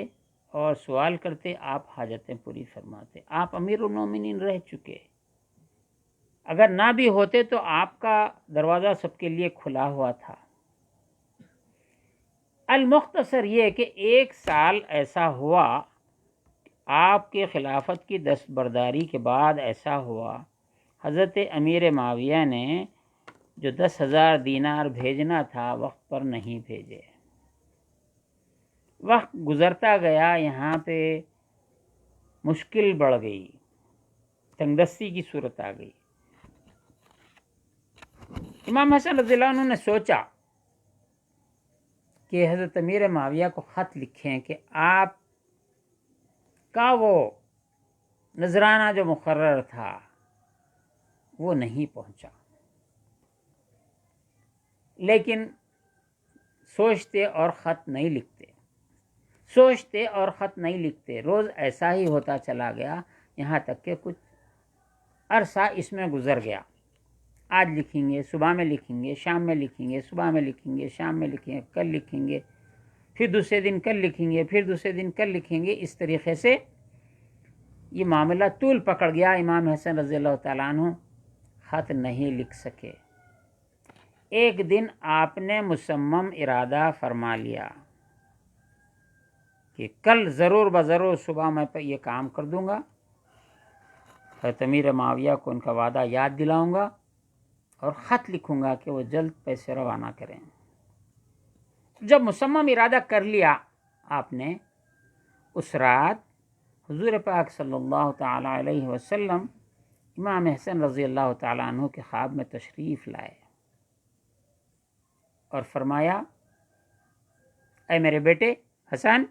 اور سوال کرتے، آپ حاجتیں پوری فرماتے۔ آپ امیر المومنین رہ چکے، اگر نہ بھی ہوتے تو آپ کا دروازہ سب کے لیے کھلا ہوا تھا۔ المختصر یہ کہ 1 سال ایسا ہوا، آپ کے خلافت کی دستبرداری کے بعد ایسا ہوا، حضرت امیر معاویہ نے جو 10,000 دینار بھیجنا تھا وقت پر نہیں بھیجے۔ وقت گزرتا گیا، یہاں پہ مشکل بڑھ گئی، تنگ دستی کی صورت آ گئی۔ امام حسن رضی اللہ عنہ نے سوچا کہ حضرت امیر معاویہ کو خط لکھیں کہ آپ کا وہ نذرانہ جو مقرر تھا وہ نہیں پہنچا، لیکن سوچتے اور خط نہیں لکھتے، سوچتے اور خط نہیں لکھتے، روز ایسا ہی ہوتا چلا گیا، یہاں تک کہ کچھ عرصہ اس میں گزر گیا۔ آج لکھیں گے، صبح میں لکھیں گے، شام میں لکھیں گے، صبح میں لکھیں گے، شام میں لکھیں گے، کل لکھیں گے، پھر دوسرے دن کل لکھیں گے، پھر دوسرے دن کل لکھیں گے۔ اس طریقے سے یہ معاملہ طول پکڑ گیا۔ امام حسن رضی اللہ تعالیٰ عنہ خط نہیں لکھ سکے۔ ایک دن آپ نے مصمم ارادہ فرما لیا کہ کل ضرور بضرور صبح میں یہ کام کر دوں گا، حضرت امیر معاویہ کو ان کا وعدہ یاد دلاؤں گا اور خط لکھوں گا کہ وہ جلد پیسے روانہ کریں۔ جب مصمم ارادہ کر لیا آپ نے، اس رات حضور پاک صلی اللہ تعالیٰ علیہ وسلم امام حسن رضی اللہ تعالیٰ عنہ کے خواب میں تشریف لائے اور فرمایا، اے میرے بیٹے حسن،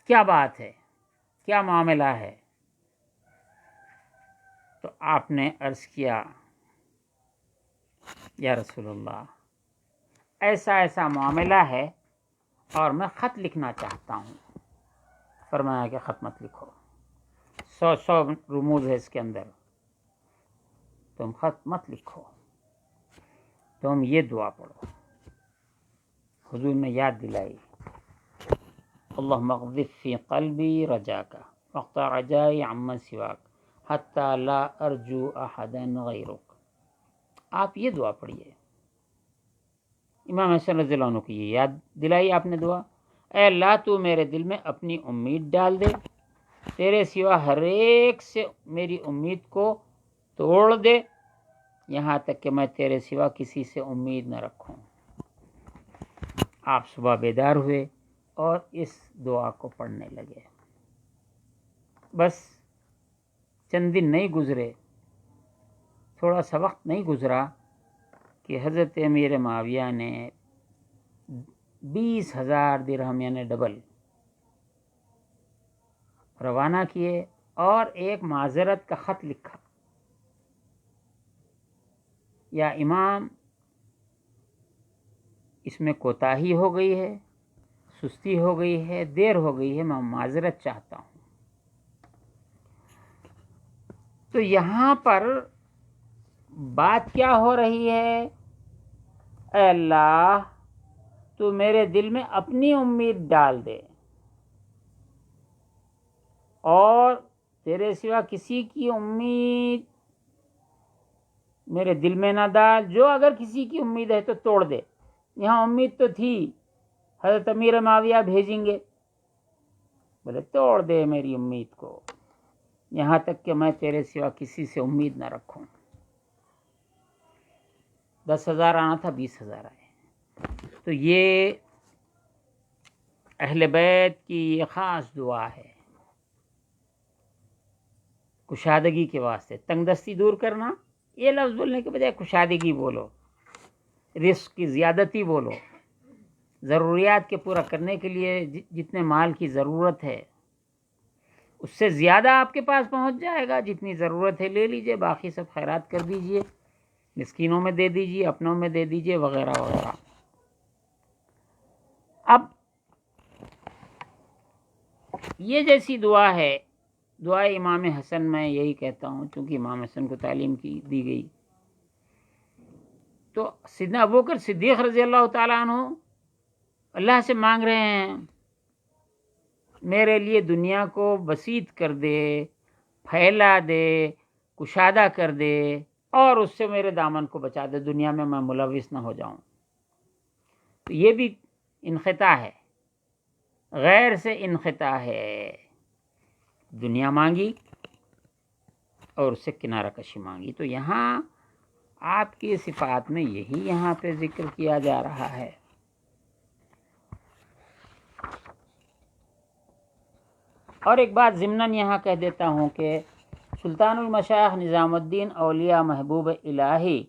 کیا بات ہے، کیا معاملہ ہے؟ تو آپ نے عرض کیا، یا رسول اللہ، ایسا ایسا معاملہ ہے اور میں خط لکھنا چاہتا ہوں۔ فرمایا کہ خط مت لکھو، 100 رموز ہے اس کے اندر، تم خط مت لکھو، تم یہ دعا پڑھو۔ حضور نے یاد دلائی، اللہم اقذف فی قلبی رجاک واقطع رجائی عمن سواک حتی لا ارجو احدا غیرک۔ آپ یہ دعا پڑھیے۔ امام حسن رضی اللہ عنہ کی یہ یاد دلائی آپ نے دعا، اے اللہ تو میرے دل میں اپنی امید ڈال دے، تیرے سوا ہر ایک سے میری امید کو توڑ دے، یہاں تک کہ میں تیرے سوا کسی سے امید نہ رکھوں۔ آپ صبح بیدار ہوئے اور اس دعا کو پڑھنے لگے۔ بس چند دن نہیں گزرے، تھوڑا سا وقت نہیں گزرا کہ حضرت امیر معاویہ نے 20,000 درہم یعنی ڈبل روانہ کیے اور ایک معذرت کا خط لکھا، یا امام اس میں کوتاہی ہو گئی ہے، سستی ہو گئی ہے، دیر ہو گئی ہے، میں معذرت چاہتا ہوں۔ تو یہاں پر بات کیا ہو رہی ہے؟ اے اللہ تو میرے دل میں اپنی امید ڈال دے اور تیرے سوا کسی کی امید میرے دل میں نہ ڈال، جو اگر کسی کی امید ہے تو توڑ دے۔ یہاں امید تو تھی حضرت امیر معاویہ بھیجیں گے، بولے توڑ دے میری امید کو، یہاں تک کہ میں تیرے سوا کسی سے امید نہ رکھوں۔ 10,000 آنا تھا، 20,000 آئے۔ تو یہ اہل بیت کی یہ خاص دعا ہے، کشادگی کے واسطے۔ تنگ دستی دور کرنا، یہ لفظ بولنے کے بجائے کشادگی بولو، رزق کی زیادتی بولو، ضروریات کے پورا کرنے کے لیے جتنے مال کی ضرورت ہے اس سے زیادہ آپ کے پاس پہنچ جائے گا، جتنی ضرورت ہے لے لیجئے، باقی سب خیرات کر دیجئے، مسکینوں میں دے دیجئے، اپنوں میں دے دیجئے، وغیرہ وغیرہ۔ اب یہ جیسی دعا ہے، دعا امام حسن، میں یہی کہتا ہوں چونکہ امام حسن کو تعلیم کی دی گئی، تو سیدنا ابوبکر صدیق رضی اللہ تعالیٰ عنہ اللہ سے مانگ رہے ہیں، میرے لیے دنیا کو بسیط کر دے، پھیلا دے، کشادہ کر دے، اور اس سے میرے دامن کو بچا دے، دنیا میں میں ملوث نہ ہو جاؤں۔ تو یہ بھی انقطاع ہے، غیر سے انقطاع ہے، دنیا مانگی اور اس سے کنارہ کشی مانگی۔ تو یہاں آپ کی صفات میں یہی یہاں پہ ذکر کیا جا رہا ہے۔ اور ایک بات ضمناً یہاں کہہ دیتا ہوں کہ سلطان المشائخ نظام الدین اولیاء محبوب الہی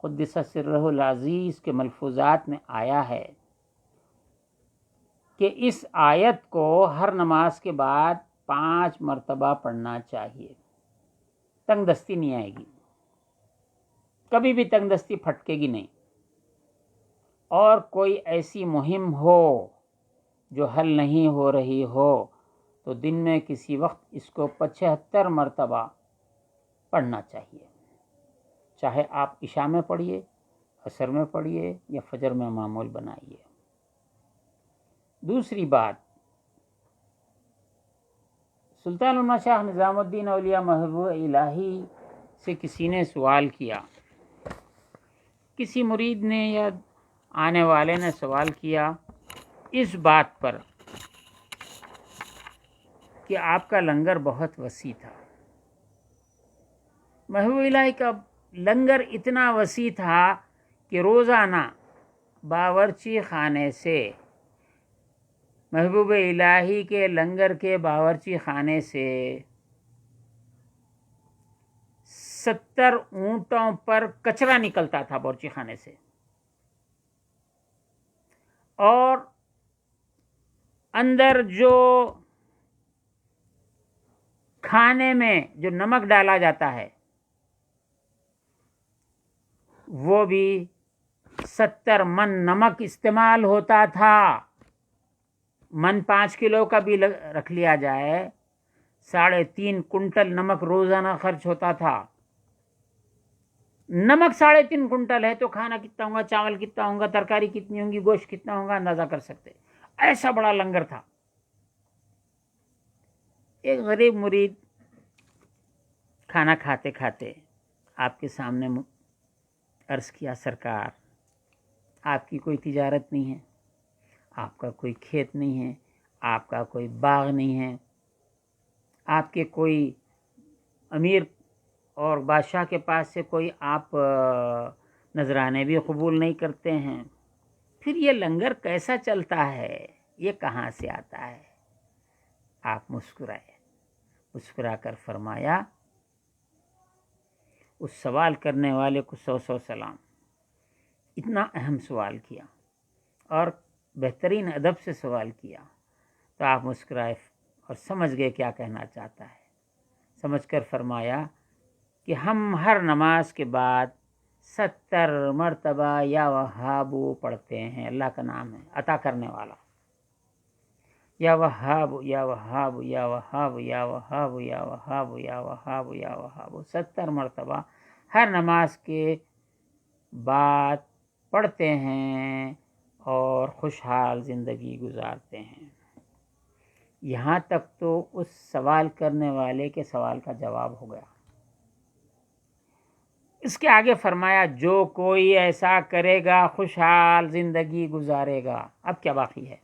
قدس سرہ العزیز کے ملفوظات میں آیا ہے کہ اس آیت کو ہر نماز کے بعد 5 مرتبہ پڑھنا چاہیے. تنگ دستی نہیں آئے گی، کبھی بھی تنگ دستی پھٹکے گی نہیں. اور کوئی ایسی مہم ہو جو حل نہیں ہو رہی ہو تو دن میں کسی وقت اس کو 75 مرتبہ پڑھنا چاہیے. چاہے آپ عشاء میں پڑھیے، عصر میں پڑھیے یا فجر میں معمول بنائیے. دوسری بات، سلطان علماء شاہ نظام الدین اولیاء محبوب الہی سے کسی نے سوال کیا، کسی مرید نے یا آنے والے نے سوال کیا اس بات پر کہ آپ کا لنگر بہت وسیع تھا. محبوب الہی کا لنگر اتنا وسیع تھا کہ روزانہ باورچی خانے سے، محبوب الہی کے لنگر کے باورچی خانے سے 70 اونٹوں پر کچرا نکلتا تھا باورچی خانے سے، اور اندر جو کھانے میں جو نمک ڈالا جاتا ہے وہ بھی 70 من نمک استعمال ہوتا تھا. من 5 کلو کا بھی رکھ لیا جائے، 3.5 کنٹل نمک روزانہ خرچ ہوتا تھا. نمک 3.5 کنٹل ہے تو کھانا کتنا ہوگا، چاول کتنا ہوگا، ترکاری کتنی ہوں گی، گوشت کتنا ہوگا، اندازہ کر سکتے. ایسا بڑا لنگر تھا. ایک غریب مرید کھانا کھاتے کھاتے آپ کے سامنے عرض کیا، سرکار آپ کی کوئی تجارت نہیں ہے، آپ کا کوئی کھیت نہیں ہے، آپ کا کوئی باغ نہیں ہے، آپ کے کوئی امیر اور بادشاہ کے پاس سے کوئی آپ نذرانے بھی قبول نہیں کرتے ہیں، پھر یہ لنگر کیسا چلتا ہے، یہ کہاں سے آتا ہے؟ آپ مسکرائے، مسکرا کر فرمایا، اس سوال کرنے والے کو 100 سلام. اتنا اہم سوال کیا اور بہترین ادب سے سوال کیا تو آپ مسکرائے اور سمجھ گئے کیا کہنا چاہتا ہے. سمجھ کر فرمایا کہ ہم ہر نماز کے بعد 70 مرتبہ یا وہابو پڑھتے ہیں. اللہ کا نام ہے عطا کرنے والا. یا وہاب یا وہاب یا وہاب یا وہاب یا وہاب یا وہاب یا وہاب 70 مرتبہ ہر نماز کے بعد پڑھتے ہیں اور خوشحال زندگی گزارتے ہیں. یہاں تک تو اس سوال کرنے والے کے سوال کا جواب ہو گیا. اس کے آگے فرمایا، جو کوئی ایسا کرے گا خوشحال زندگی گزارے گا. اب کیا باقی ہے؟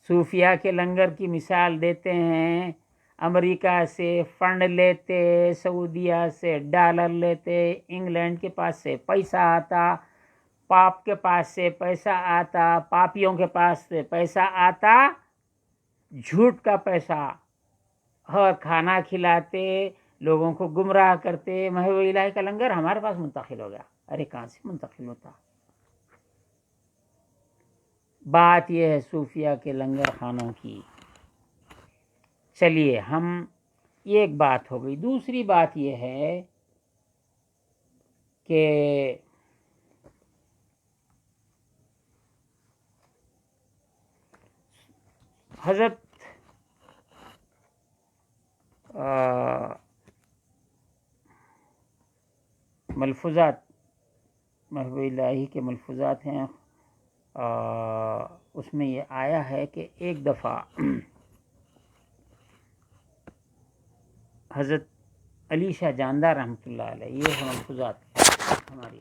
صوفیہ کے لنگر کی مثال دیتے ہیں. امریکہ سے فنڈ لیتے، سعودیہ سے ڈالر لیتے، انگلینڈ کے پاس سے پیسہ آتا، پاپ کے پاس سے پیسہ آتا، پاپیوں کے پاس سے پیسہ آتا، جھوٹ کا پیسہ، اور کھانا کھلاتے، لوگوں کو گمراہ کرتے. محبوب الہی کا لنگر ہمارے پاس منتقل ہو گیا. ارے کہاں سے منتقل ہوتا؟ بات یہ ہے صوفیہ کے لنگر خانوں کی. چلیے، ہم یہ ایک بات ہو گئی. دوسری بات یہ ہے کہ حضرت ملفوظات محبوب الہی کے ملفوظات ہیں. اس میں یہ آیا ہے کہ ایک دفعہ حضرت علی شاہ جاندار رحمۃ اللہ علیہ، یہ ملفوظات ہماری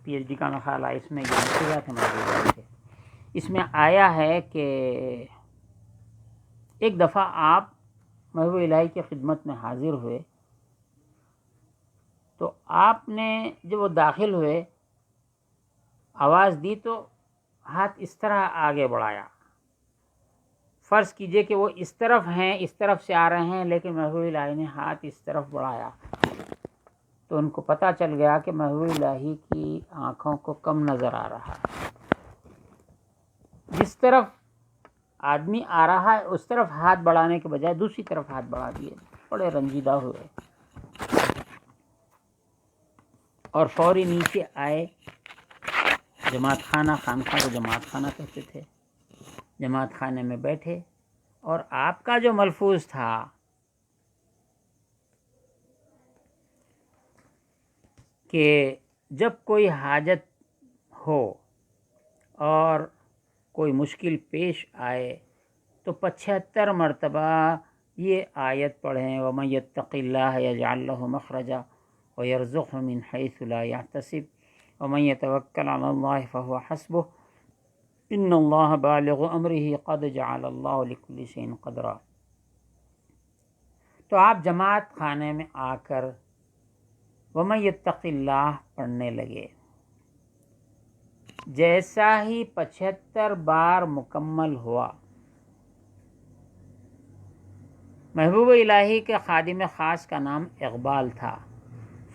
پی ایچ ڈی کا مقالہ، اس میں یہ ملفوظات ہمارے کے، اس میں آیا ہے کہ ایک دفعہ آپ محبوب الہی کی خدمت میں حاضر ہوئے تو آپ نے جب وہ داخل ہوئے آواز دی تو ہاتھ اس طرح آگے بڑھایا. فرض کیجئے کہ وہ اس طرف ہیں، اس طرف سے آ رہے ہیں، لیکن محبوب الہی نے ہاتھ اس طرف بڑھایا تو ان کو پتہ چل گیا کہ محبوب الہی کی آنکھوں کو کم نظر آ رہا ہے. جس طرف آدمی آ رہا ہے اس طرف ہاتھ بڑھانے کے بجائے دوسری طرف ہاتھ بڑھا دیے، بڑے رنجیدہ ہوئے اور فوری نیچے آئے۔ جماعت خانہ، خانقاہ کو جماعت خانہ کہتے تھے، جماعت خانے میں بیٹھے، اور آپ کا جو ملفوظ تھا کہ جب کوئی حاجت ہو اور کوئی مشکل پیش آئے تو 75 مرتبہ یہ آیت پڑھیں، وَمَن يَتَّقِ اللَّهَ يَجْعَل لَّهُ مَخْرَجًا وَيَرْزُقْهُ مِنْ حَيْثُ لَا يَحْتَسِبُ وَمَن يَتَوَكَّلْ عَلَى اللَّهِ فَهُوَ حَسْبُهُ إِنَّ اللَّهَ بَالِغُ أَمْرِهِ قَدْ جَعَلَ اللَّهُ لِكُلِّ شَيْءٍ قَدْرًا۔ تو آپ جماعت خانے میں آ کر وَمَن يَتَّقِ اللَّهَ پڑھنے لگے۔ جیسا ہی 75 بار مکمل ہوا، محبوب الہی کے خادم خاص کا نام اقبال تھا،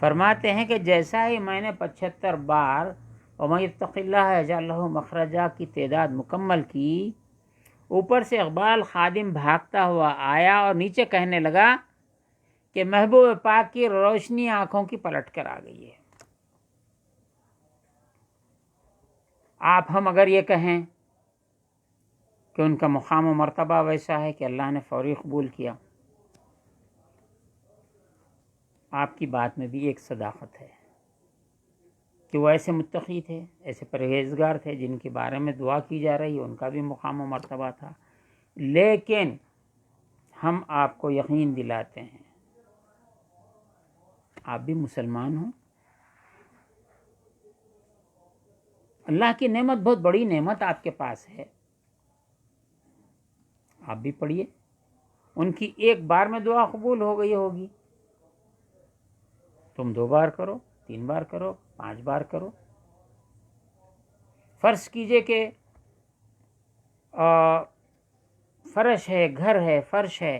فرماتے ہیں کہ جیسا ہی میں نے 75 بار وَمَن يَتَّقِ اللَّهَ يَجْعَل لَّهُ مَخْرَجًا کی تعداد مکمل کی، اوپر سے اقبال خادم بھاگتا ہوا آیا اور نیچے کہنے لگا کہ محبوب پاک کی روشنی آنکھوں کی پلٹ کر آ گئی ہے۔ آپ ہم اگر یہ کہیں کہ ان کا مقام و مرتبہ ویسا ہے کہ اللہ نے فوری قبول کیا، آپ کی بات میں بھی ایک صداقت ہے کہ وہ ایسے متقی تھے، ایسے پرہیزگار تھے جن کے بارے میں دعا کی جا رہی ہے، ان کا بھی مقام و مرتبہ تھا، لیکن ہم آپ کو یقین دلاتے ہیں آپ بھی مسلمان ہوں۔ اللہ کی نعمت بہت بڑی نعمت آپ کے پاس ہے، آپ بھی پڑھیے، ان کی ایک بار میں دعا قبول ہو گئی ہوگی، تم 2 بار کرو، 3 بار کرو، 5 بار کرو۔ فرض کیجئے کہ فرش ہے، گھر ہے، فرش ہے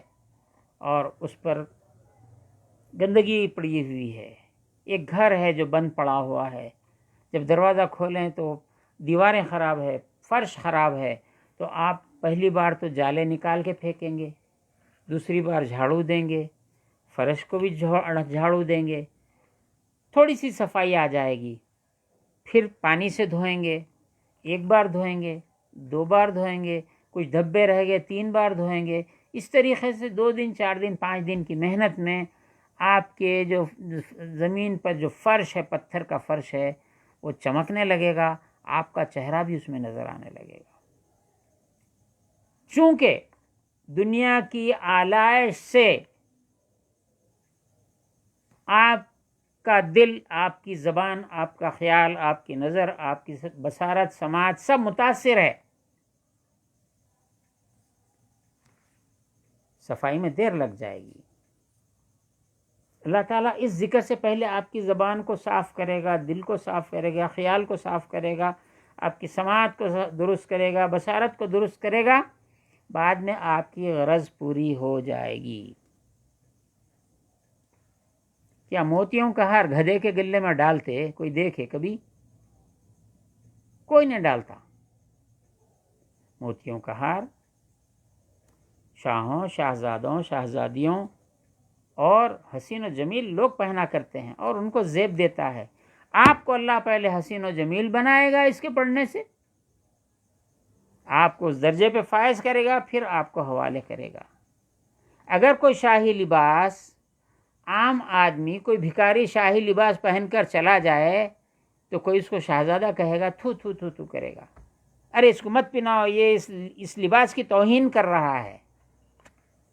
اور اس پر گندگی پڑی ہوئی ہے، ایک گھر ہے جو بند پڑا ہوا ہے، جب دروازہ کھولیں تو دیواریں خراب ہے، فرش خراب ہے، تو آپ پہلی بار تو جالے نکال کے پھینکیں گے، دوسری بار جھاڑو دیں گے، فرش کو بھی جھاڑو دیں گے، تھوڑی سی صفائی آ جائے گی، پھر پانی سے دھوئیں گے، 1 بار دھوئیں گے، 2 بار دھوئیں گے، کچھ دھبے رہ گئے 3 بار دھوئیں گے۔ اس طریقے سے 2 دن 4 دن 5 دن کی محنت میں آپ کے جو زمین پر جو فرش ہے، پتھر کا فرش ہے، وہ چمکنے لگے گا، آپ کا چہرہ بھی اس میں نظر آنے لگے گا۔ چونکہ دنیا کی آلائش سے آپ کا دل، آپ کی زبان، آپ کا خیال، آپ کی نظر، آپ کی بصارت، سماعت سب متاثر ہے، صفائی میں دیر لگ جائے گی۔ اللہ تعالیٰ اس ذکر سے پہلے آپ کی زبان کو صاف کرے گا، دل کو صاف کرے گا، خیال کو صاف کرے گا، آپ کی سماعت کو درست کرے گا، بصارت کو درست کرے گا، بعد میں آپ کی غرض پوری ہو جائے گی۔ کیا موتیوں کا ہار گدھے کے گلے میں ڈالتے کوئی دیکھے کبھی؟ کوئی نہیں ڈالتا۔ موتیوں کا ہار شاہوں، شاہزادوں، شاہزادیوں اور حسین و جمیل لوگ پہنا کرتے ہیں اور ان کو زیب دیتا ہے۔ آپ کو اللہ پہلے حسین و جمیل بنائے گا اس کے پڑھنے سے، آپ کو اس درجے پہ فائز کرے گا، پھر آپ کو حوالے کرے گا۔ اگر کوئی شاہی لباس، عام آدمی کوئی بھکاری شاہی لباس پہن کر چلا جائے تو کوئی اس کو شہزادہ کہے گا، تھو تھو تھو تھو کرے گا، ارے اس کو مت پہناؤ، یہ اس لباس کی توہین کر رہا ہے۔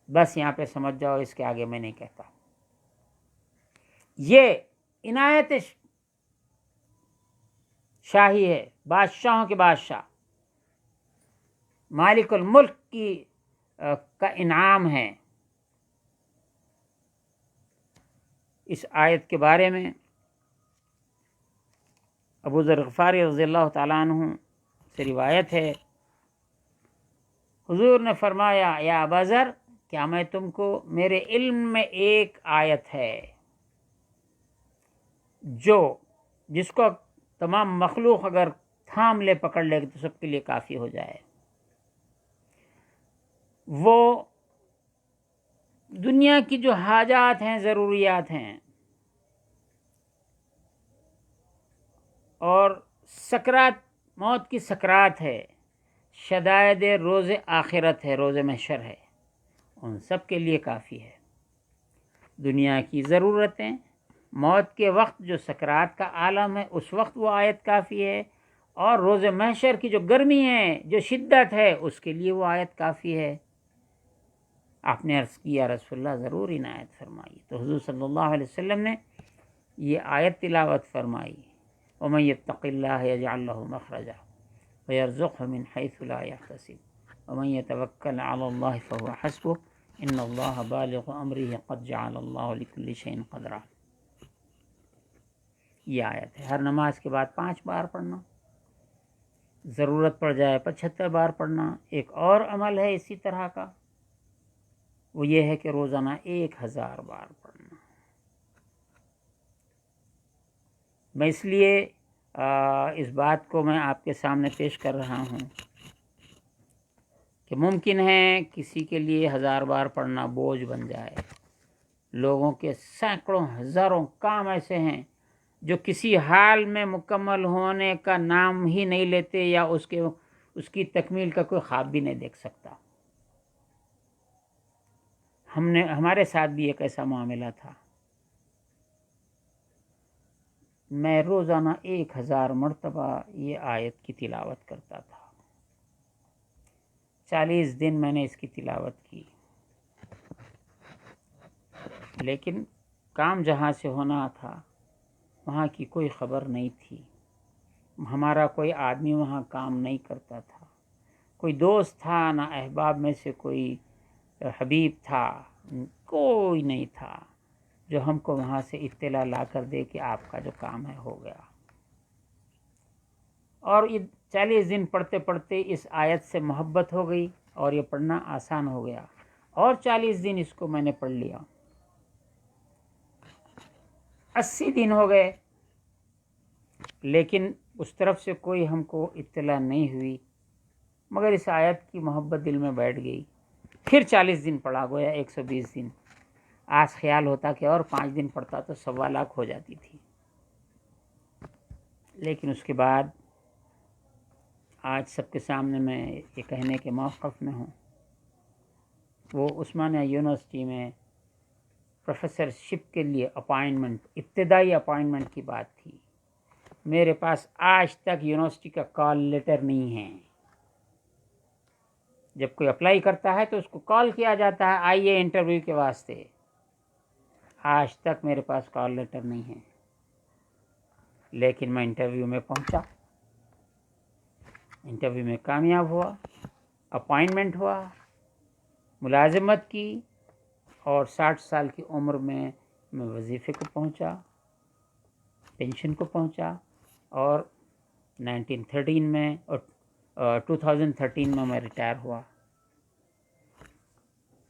بس یہاں پہ سمجھ جاؤ، اس کے آگے میں نہیں کہتا۔ یہ عنایت شاہی ہے، بادشاہوں کے بادشاہ، مالک الملک کا انعام ہے۔ اس آیت کے بارے میں ابو ذر غفاری رضی اللہ تعالیٰ عنہ سے روایت ہے، حضور نے فرمایا، یا ابا ذر، کیا میں تم کو، میرے علم میں ایک آیت ہے جس کو تمام مخلوق اگر تھام لے، پکڑ لے تو سب کے لیے کافی ہو جائے۔ وہ دنیا کی جو حاجات ہیں، ضروریات ہیں، اور سکرات، موت کی سکرات ہے، شدائد روز آخرت ہے، روز محشر ہے، ان سب کے لیے کافی ہے۔ دنیا کی ضرورتیں، موت کے وقت جو سکرات کا عالم ہے اس وقت وہ آیت کافی ہے، اور روز محشر کی جو گرمی ہے، جو شدت ہے، اس کے لیے وہ آیت کافی ہے۔ آپ نے عرض کیا رسول اللہ ضرور عنایت فرمائی، تو حضور صلی اللہ علیہ وسلم نے یہ آیت تلاوت فرمائی، وَمَن يَتَّقِ اللَّهَ يَجْعَل لَّهُ مَخْرَجًا وَيَرْزُقْهُ مِنْ حَيْثُ لَا يَحْتَسِبُ وَمَن يَتَوَكَّلْ عَلَى اللَّهِ فَهُوَ حَسْبُهُ إِنَّ اللَّهَ بَالِغُ أَمْرِهِ قَدْ جَعَلَ اللَّهُ لِكُلِّ شَيْءٍ قَدْرًا۔ یہ آیت ہے، ہر نماز کے بعد 5 بار پڑھنا، ضرورت پڑ جائے 75 بار پڑھنا۔ ایک اور عمل ہے اسی طرح کا، وہ یہ ہے کہ روزانہ 1000 بار پڑھنا۔ میں اس لیے اس بات کو میں آپ کے سامنے پیش کر رہا ہوں کہ ممکن ہے کسی کے لیے 1000 بار پڑھنا بوجھ بن جائے۔ لوگوں کے سینکڑوں ہزاروں کام ایسے ہیں جو کسی حال میں مکمل ہونے کا نام ہی نہیں لیتے، یا اس کی تکمیل کا کوئی خواب بھی نہیں دیکھ سکتا۔ ہمارے ساتھ بھی ایک ایسا معاملہ تھا۔ میں روزانہ 1000 مرتبہ یہ آیت کی تلاوت کرتا تھا۔ 40 دن میں نے اس کی تلاوت کی، لیکن کام جہاں سے ہونا تھا وہاں کی کوئی خبر نہیں تھی، ہمارا کوئی آدمی وہاں کام نہیں کرتا تھا، کوئی دوست تھا نہ احباب میں سے کوئی حبیب تھا، کوئی نہیں تھا جو ہم کو وہاں سے اطلاع لا کر دے کہ آپ کا جو کام ہے ہو گیا۔ اور یہ 40 دن پڑھتے پڑھتے اس آیت سے محبت ہو گئی اور یہ پڑھنا آسان ہو گیا، اور 40 دن اس کو میں نے پڑھ لیا۔ 80 دن ہو گئے، لیکن اس طرف سے کوئی ہم کو اطلاع نہیں ہوئی، مگر اس آیت کی محبت دل میں بیٹھ گئی۔ پھر 40 دن پڑھا، گویا 120 دن۔ آج خیال ہوتا کہ اور 5 دن پڑھتا تو 1.25 لاکھ ہو جاتی تھی، لیکن اس کے بعد آج سب کے سامنے میں یہ کہنے کے موقف میں ہوں، وہ عثمانیہ یونیورسٹی میں پروفیسر شپ کے لیے اپائنٹمنٹ، ابتدائی اپائنٹمنٹ کی بات تھی۔ میرے پاس آج تک یونیورسٹی کا کال لیٹر نہیں ہے۔ جب کوئی اپلائی کرتا ہے تو اس کو کال کیا جاتا ہے، آئیے انٹرویو کے واسطے۔ آج تک میرے پاس کال لیٹر نہیں ہے، لیکن میں انٹرویو میں پہنچا، انٹرویو میں کامیاب ہوا، اپائنٹمنٹ ہوا، ملازمت کی، اور 60 سال کی عمر میں وظیفے کو پہنچا، پینشن کو پہنچا، اور 1913 میں اور 2013 میں میں ریٹائر ہوا۔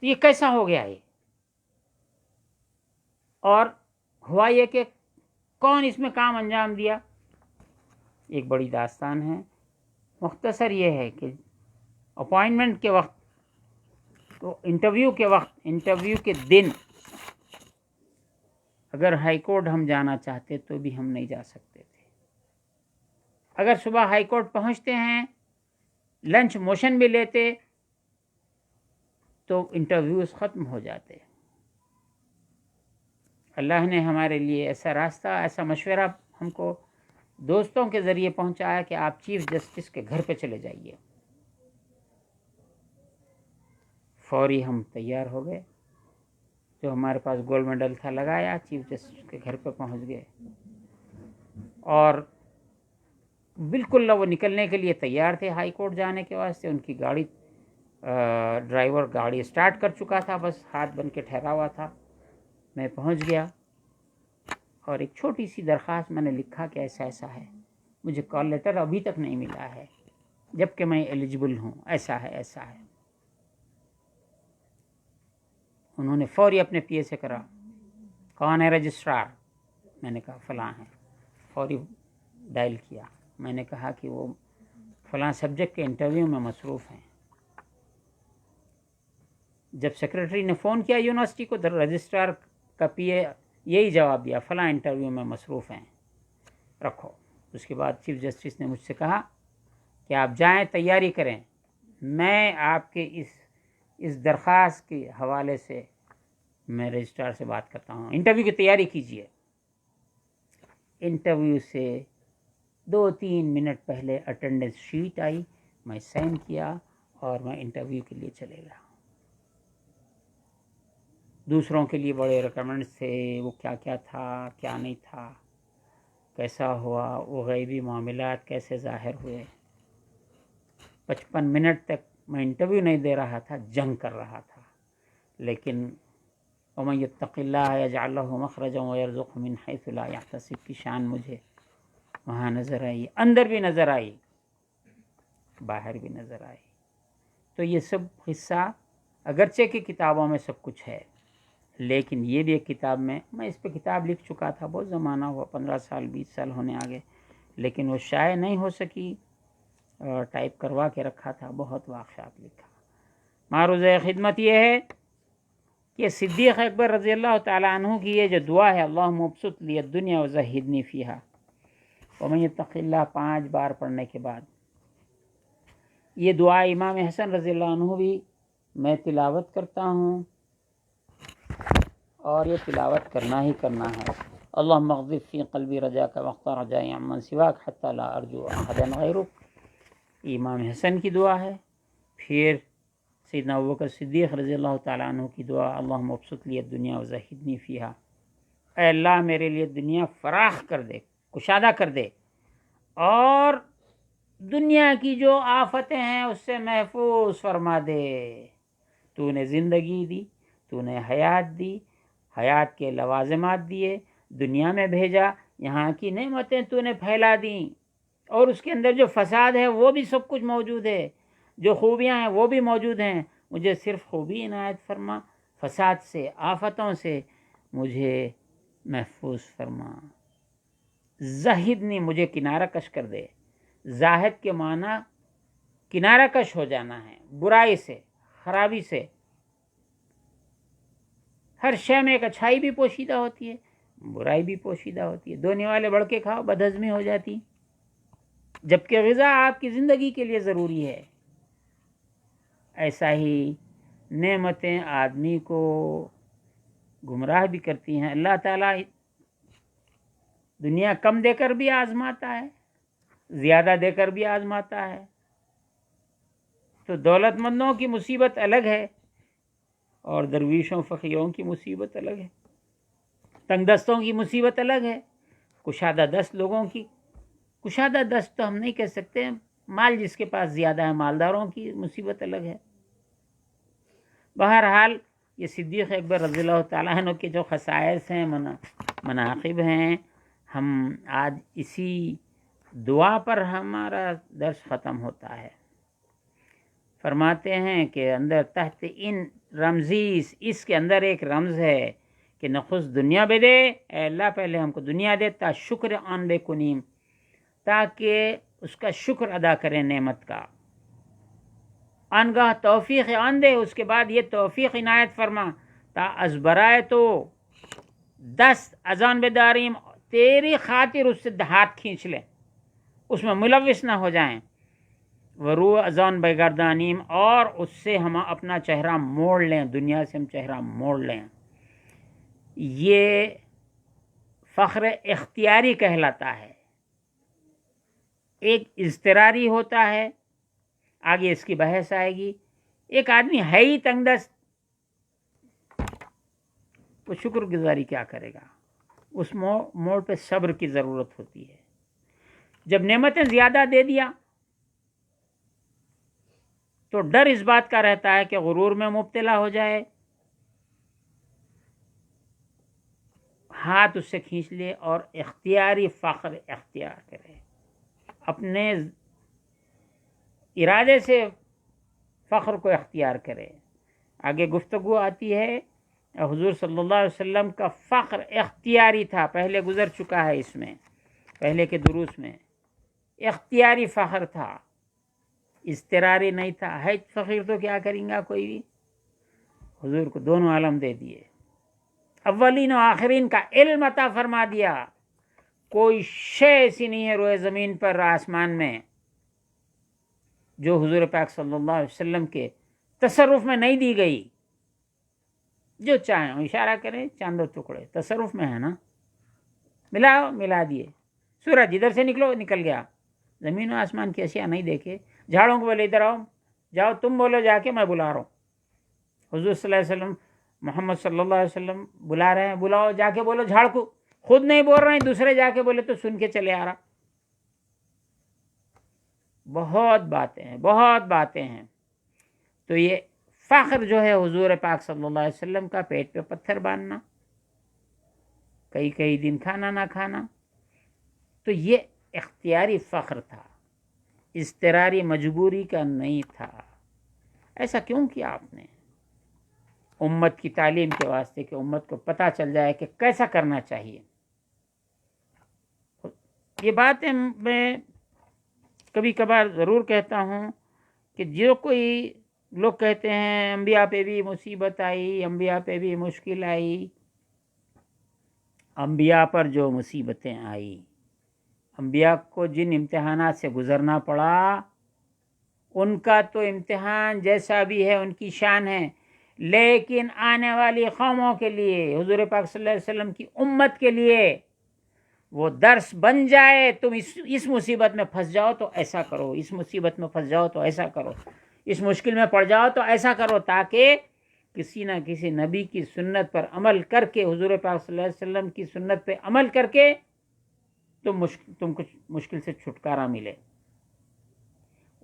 تو یہ کیسا ہو گیا یہ؟ اور ہوا یہ کہ کون اس میں کام انجام دیا؟ ایک بڑی داستان ہے۔ مختصر یہ ہے کہ اپائنٹمنٹ کے وقت، تو انٹرویو کے وقت، انٹرویو کے دن اگر ہائی کورٹ ہم جانا چاہتے تو بھی ہم نہیں جا سکتے تھے۔ اگر صبح ہائی کورٹ پہنچتے ہیں، لنچ موشن بھی لیتے تو انٹرویوز ختم ہو جاتے۔ اللہ نے ہمارے لیے ایسا راستہ، ایسا مشورہ ہم کو دوستوں کے ذریعے پہنچایا کہ آپ چیف جسٹس کے گھر پہ چلے جائیے۔ فوری ہم تیار ہو گئے، جو ہمارے پاس گولڈ میڈل تھا لگایا، چیف جسٹس کے گھر پہ پہنچ گئے، اور بالکل وہ نکلنے کے لیے تیار تھے ہائی کورٹ جانے کے واسطے۔ ان کی گاڑی، ڈرائیور گاڑی اسٹارٹ کر چکا تھا، بس ہاتھ بن کے ٹھہرا ہوا تھا۔ میں پہنچ گیا اور ایک چھوٹی سی درخواست میں نے لکھا کہ ایسا ایسا ہے، مجھے کال لیٹر ابھی تک نہیں ملا ہے جبکہ میں ایلیجبل ہوں، ایسا ہے ایسا ہے۔ انہوں نے فوری اپنے پی اے سے کرا، کون ہے رجسٹرار؟ میں نے کہا فلاں ہے۔ فوری ڈائل کیا، میں نے کہا کہ وہ فلاں سبجیکٹ کے انٹرویو میں مصروف ہیں۔ جب سیکرٹری نے فون کیا یونیورسٹی کو، رجسٹرار کا پی اے یہی جواب دیا، فلاں انٹرویو میں مصروف ہیں، رکھو۔ اس کے بعد چیف جسٹس نے مجھ سے کہا کہ آپ جائیں، تیاری کریں، میں آپ کے اس درخواست کے حوالے سے میں رجسٹرار سے بات کرتا ہوں، انٹرویو کی تیاری کیجیے۔ انٹرویو سے 2-3 منٹ پہلے اٹینڈنس شیٹ آئی، میں سائن کیا اور میں انٹرویو کے لیے چلے گیا۔ دوسروں کے لیے بڑے ریکمنڈس تھے، وہ کیا کیا تھا، کیا نہیں تھا، کیسا ہوا، وہ غیبی معاملات کیسے ظاہر ہوئے۔ 55 منٹ تک میں انٹرویو نہیں دے رہا تھا، جنگ کر رہا تھا، لیکن وَمَن يَتَّقِ اللَّهَ يَجْعَل لَّهُ مَخْرَجًا وَيَرْزُقْهُ مِنْ حَيْثُ لَا يَحْتَسِبُ کی شان مجھے وہاں نظر آئی، اندر بھی نظر آئی، باہر بھی نظر آئی۔ تو یہ سب قصہ اگرچہ کہ کتابوں میں سب کچھ ہے، لیکن یہ بھی ایک کتاب میں اس پہ کتاب لکھ چکا تھا، بہت زمانہ ہوا، 15 سال 20 سال ہونے آگے، لیکن وہ شائع نہیں ہو سکی، اور ٹائپ کروا کے رکھا تھا، بہت واقعات لکھا۔ معروض خدمت یہ ہے کہ صدیق اکبر رضی اللہ تعالیٰ عنہ کی یہ جو دعا ہے، اللہم ابسط لی الدنیا وزہدنی فیہا، ومن یتق اللہ 5 بار پڑھنے کے بعد یہ دعا امام حسن رضی اللہ عنہ بھی میں تلاوت کرتا ہوں، اور یہ تلاوت کرنا ہی کرنا ہے۔ اللہم اغذف فی قلبی رجاک وقت رجائی عمن سواک حتی لا ارجو احدا غیرک، امام حسن کی دعا ہے۔ پھر سیدنا ابوبکر صدیق رضی اللہ تعالیٰ عنہ کی دعا، اللہم ابسط لی الدنیا وزہدنی فیہا، اے اللہ میرے لیے دنیا فراخ کر دے، کشادہ کر دے، اور دنیا کی جو آفتیں ہیں اس سے محفوظ فرما دے۔ تو نے زندگی دی، تو نے حیات دی، حیات کے لوازمات دیے، دنیا میں بھیجا، یہاں کی نعمتیں تو نے پھیلا دیں، اور اس کے اندر جو فساد ہے وہ بھی سب کچھ موجود ہے، جو خوبیاں ہیں وہ بھی موجود ہیں، مجھے صرف خوبی عنایت فرما، فساد سے، آفتوں سے مجھے محفوظ فرما۔ زہدنی، مجھے کنارہ کش کر دے۔ زاہد کے معنی کنارہ کش ہو جانا ہے، برائی سے، خرابی سے۔ ہر شے میں ایک اچھائی بھی پوشیدہ ہوتی ہے، برائی بھی پوشیدہ ہوتی ہے۔ دھونے والے بڑکے کھاؤ، بدہضمی ہو جاتی، جبکہ غذا آپ کی زندگی کے لیے ضروری ہے۔ ایسا ہی نعمتیں آدمی کو گمراہ بھی کرتی ہیں۔ اللہ تعالیٰ دنیا کم دے کر بھی آزماتا ہے، زیادہ دے کر بھی آزماتا ہے۔ تو دولت مندوں کی مصیبت الگ ہے، اور درویشوں فقیروں کی مصیبت الگ ہے، تنگ دستوں کی مصیبت الگ ہے، کشادہ دست لوگوں کی، کشادہ دست تو ہم نہیں کہہ سکتے، مال جس کے پاس زیادہ ہے، مالداروں کی مصیبت الگ ہے۔ بہرحال یہ صدیق اکبر رضی اللہ تعالیٰ عنہ کے جو خصائص ہیں، مناقب ہیں، ہم آج اسی دعا پر ہمارا درس ختم ہوتا ہے۔ فرماتے ہیں کہ اندر تحت ان رمزیس، اس کے اندر ایک رمز ہے کہ نخست دنیا بے دے، اے اللہ پہلے ہم کو دنیا دے، تا شکر آن بے کنیم، تاکہ اس کا شکر ادا کریں نعمت کا، آنگاہ توفیق آن دے، اس کے بعد یہ توفیق عنایت فرما، تا از برائے تو دست ازان بداریم، تیری خاطر اس سے ہاتھ کھینچ لیں، اس میں ملوث نہ ہو جائیں، ورو ازان بگردانیم، اور اس سے ہم اپنا چہرہ موڑ لیں، دنیا سے ہم چہرہ موڑ لیں۔ یہ فخر اختیاری کہلاتا ہے، ایک اضطراری ہوتا ہے، آگے اس کی بحث آئے گی۔ ایک آدمی ہے ہی تنگ دست، وہ شکر گزاری کیا کرے گا؟ اس موڑ پہ صبر کی ضرورت ہوتی ہے۔ جب نعمتیں زیادہ دے دیا تو ڈر اس بات کا رہتا ہے کہ غرور میں مبتلا ہو جائے، ہاتھ اس سے کھینچ لے، اور اختیاری فخر اختیار کرے، اپنے ارادے سے فخر کو اختیار کرے۔ آگے گفتگو آتی ہے، حضور صلی اللہ علیہ وسلم کا فخر اختیاری تھا، پہلے گزر چکا ہے، اس میں پہلے کے دروس میں اختیاری فخر تھا، اضطراری نہیں تھا۔ ہے فقیر تو کیا کریں گا کوئی بھی، حضور کو دونوں عالم دے دیے، اولین و آخرین کا علم عطا فرما دیا. کوئی شے ایسی نہیں ہے روئے زمین پر آسمان میں جو حضور پاک صلی اللہ علیہ وسلم کے تصرف میں نہیں دی گئی. جو چاہیں اشارہ کریں، چاند و ٹکڑے تصرف میں ہے نا، ملا دیے. سورج ادھر سے نکل گیا. زمین و آسمان کی اشیاء نہیں دیکھے؟ جھاڑوں کو بولے ادھر آؤ، جاؤ تم بولو جا کے میں بلا رہا ہوں. حضور صلی اللہ علیہ وسلم، محمد صلی اللہ علیہ وسلم بلا رہے ہیں، بلاؤ جا کے بولو جھاڑ کو. خود نہیں بول رہے ہیں، دوسرے جا کے بولے تو سن کے چلے آ رہا. بہت باتیں ہیں. تو یہ فخر جو ہے حضور پاک صلی اللہ علیہ وسلم کا، پیٹ پہ پتھر باندھنا، کئی دن کھانا نہ کھانا، تو یہ اختیاری فخر تھا، اضطراری مجبوری کا نہیں تھا. ایسا کیوں کیا آپ نے؟ امت کی تعلیم کے واسطے، کہ امت کو پتہ چل جائے کہ کیسا کرنا چاہیے. یہ باتیں میں کبھی کبھار ضرور کہتا ہوں کہ جو کوئی لوگ کہتے ہیں انبیاء پہ بھی مصیبت آئی، انبیاء پہ بھی مشکل آئی. انبیاء پر جو مصیبتیں آئی، انبیاء کو جن امتحانات سے گزرنا پڑا، ان کا تو امتحان جیسا بھی ہے ان کی شان ہے، لیکن آنے والی قوموں کے لیے، حضور پاک صلی اللہ علیہ وسلم کی امت کے لیے وہ درس بن جائے. تم اس مصیبت میں پھنس جاؤ تو ایسا کرو، اس مصیبت میں پھنس جاؤ تو ایسا کرو، اس مشکل میں پڑ جاؤ تو ایسا کرو، تاکہ کسی نہ کسی نبی کی سنت پر عمل کر کے، حضور پاک صلی اللہ علیہ وسلم کی سنت پہ عمل کر کے تم کچھ مشکل سے چھٹکارا ملے.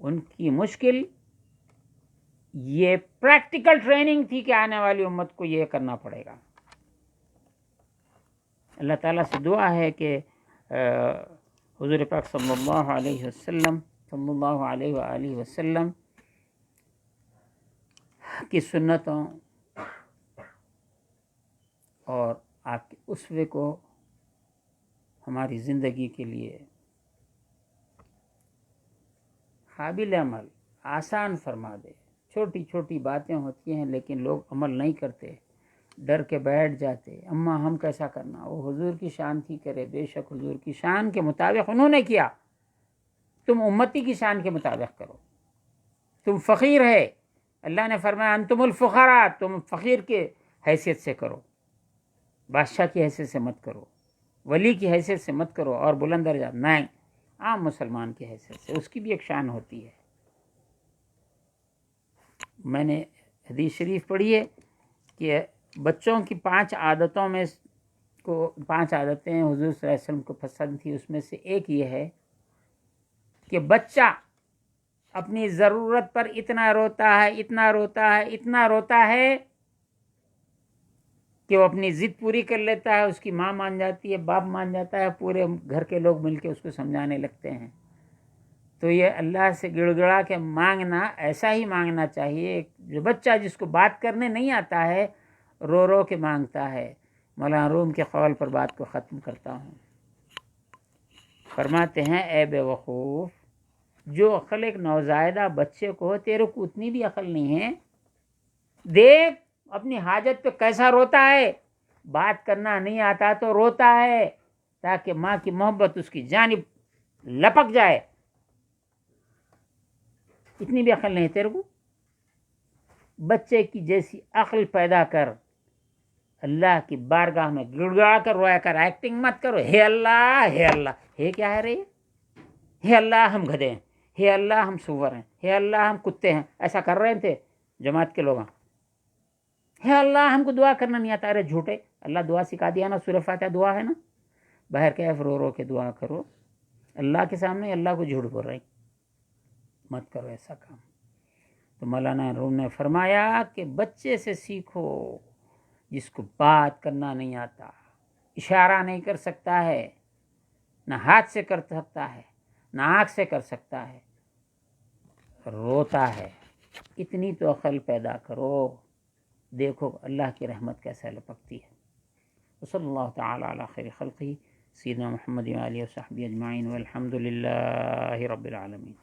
ان کی مشکل یہ پریکٹیکل ٹریننگ تھی کہ آنے والی امت کو یہ کرنا پڑے گا. اللہ تعالیٰ سے دعا ہے کہ حضور پاک صلی اللہ علیہ وسلم کی سنتوں اور آپ کے اسوے کو ہماری زندگی کے لیے قابل عمل آسان فرما دے. چھوٹی چھوٹی باتیں ہوتی ہیں لیکن لوگ عمل نہیں کرتے، ڈر کے بیٹھ جاتے. اما ہم کیسا کرنا، وہ حضور کی شان تھی کرے. بے شک حضور کی شان کے مطابق انہوں نے کیا، تم امتی کی شان کے مطابق کرو. تم فقیر ہے، اللہ نے فرمایا انتم الفقراء، تم فقیر کے حیثیت سے کرو، بادشاہ کی حیثیت سے مت کرو، ولی کی حیثیت سے مت کرو اور بلند درجات نہیں، عام مسلمان کی حیثیت سے. اس کی بھی ایک شان ہوتی ہے. میں نے حدیث شریف پڑھی ہے کہ بچوں کی 5 عادتوں میں کو 5 عادتیں حضور صلی اللہ علیہ وسلم کو پسند تھی. اس میں سے ایک یہ ہے کہ بچہ اپنی ضرورت پر اتنا روتا ہے کہ وہ اپنی ضد پوری کر لیتا ہے. اس کی ماں مان جاتی ہے، باپ مان جاتا ہے، پورے گھر کے لوگ مل کے اس کو سمجھانے لگتے ہیں. تو یہ اللہ سے گڑ گڑا کے مانگنا، ایسا ہی مانگنا چاہیے. جو بچہ جس کو بات کرنے نہیں آتا ہے، رو رو کے مانگتا ہے. مولانا روم کے قول پر بات کو ختم کرتا ہوں. فرماتے ہیں اے بے وقوف، جو عقل ایک نوزائیدہ بچے کو، تیرے کو اتنی بھی عقل نہیں ہے. دیکھ اپنی حاجت پہ کیسا روتا ہے. بات کرنا نہیں آتا تو روتا ہے تاکہ ماں کی محبت اس کی جانب لپک جائے. اتنی بھی عقل نہیں تیرے کو. بچے کی جیسی عقل پیدا کر. اللہ کی بارگاہ میں گڑ گڑا کر رویا کر. ایکٹنگ مت کرو. ہے اللہ ہے کیا ہے رہی؟ ہے اللہ ہم گدھے ہیں، ہے اللہ ہم سور ہیں، ہے اللہ ہم کتے ہیں. ایسا کر رہے تھے جماعت کے لوگ. ہے اللہ ہم کو دعا کرنا نہیں آتا. ارے جھوٹے، اللہ دعا سکھا دیا نا، سورہ فاتحہ دعا ہے نا. بہر کیف رو رو کے دعا کرو. اللہ کے سامنے اللہ کو جھوٹ بول رہے، مت کرو ایسا کام. تو مولانا روم نے فرمایا کہ بچے سے سیکھو جس کو بات کرنا نہیں آتا، اشارہ نہیں کر سکتا ہے، نہ ہاتھ سے کر سکتا ہے، نہ آنکھ سے کر سکتا ہے، روتا ہے. اتنی تو عقل پیدا کرو. دیکھو اللہ کی رحمت کیسے لپکتی ہے. وصلی اللہ تعالی علی خیر خلقہ سیدنا محمد و آلہ و صحبہ اجمعین والحمد للہ رب العالمین.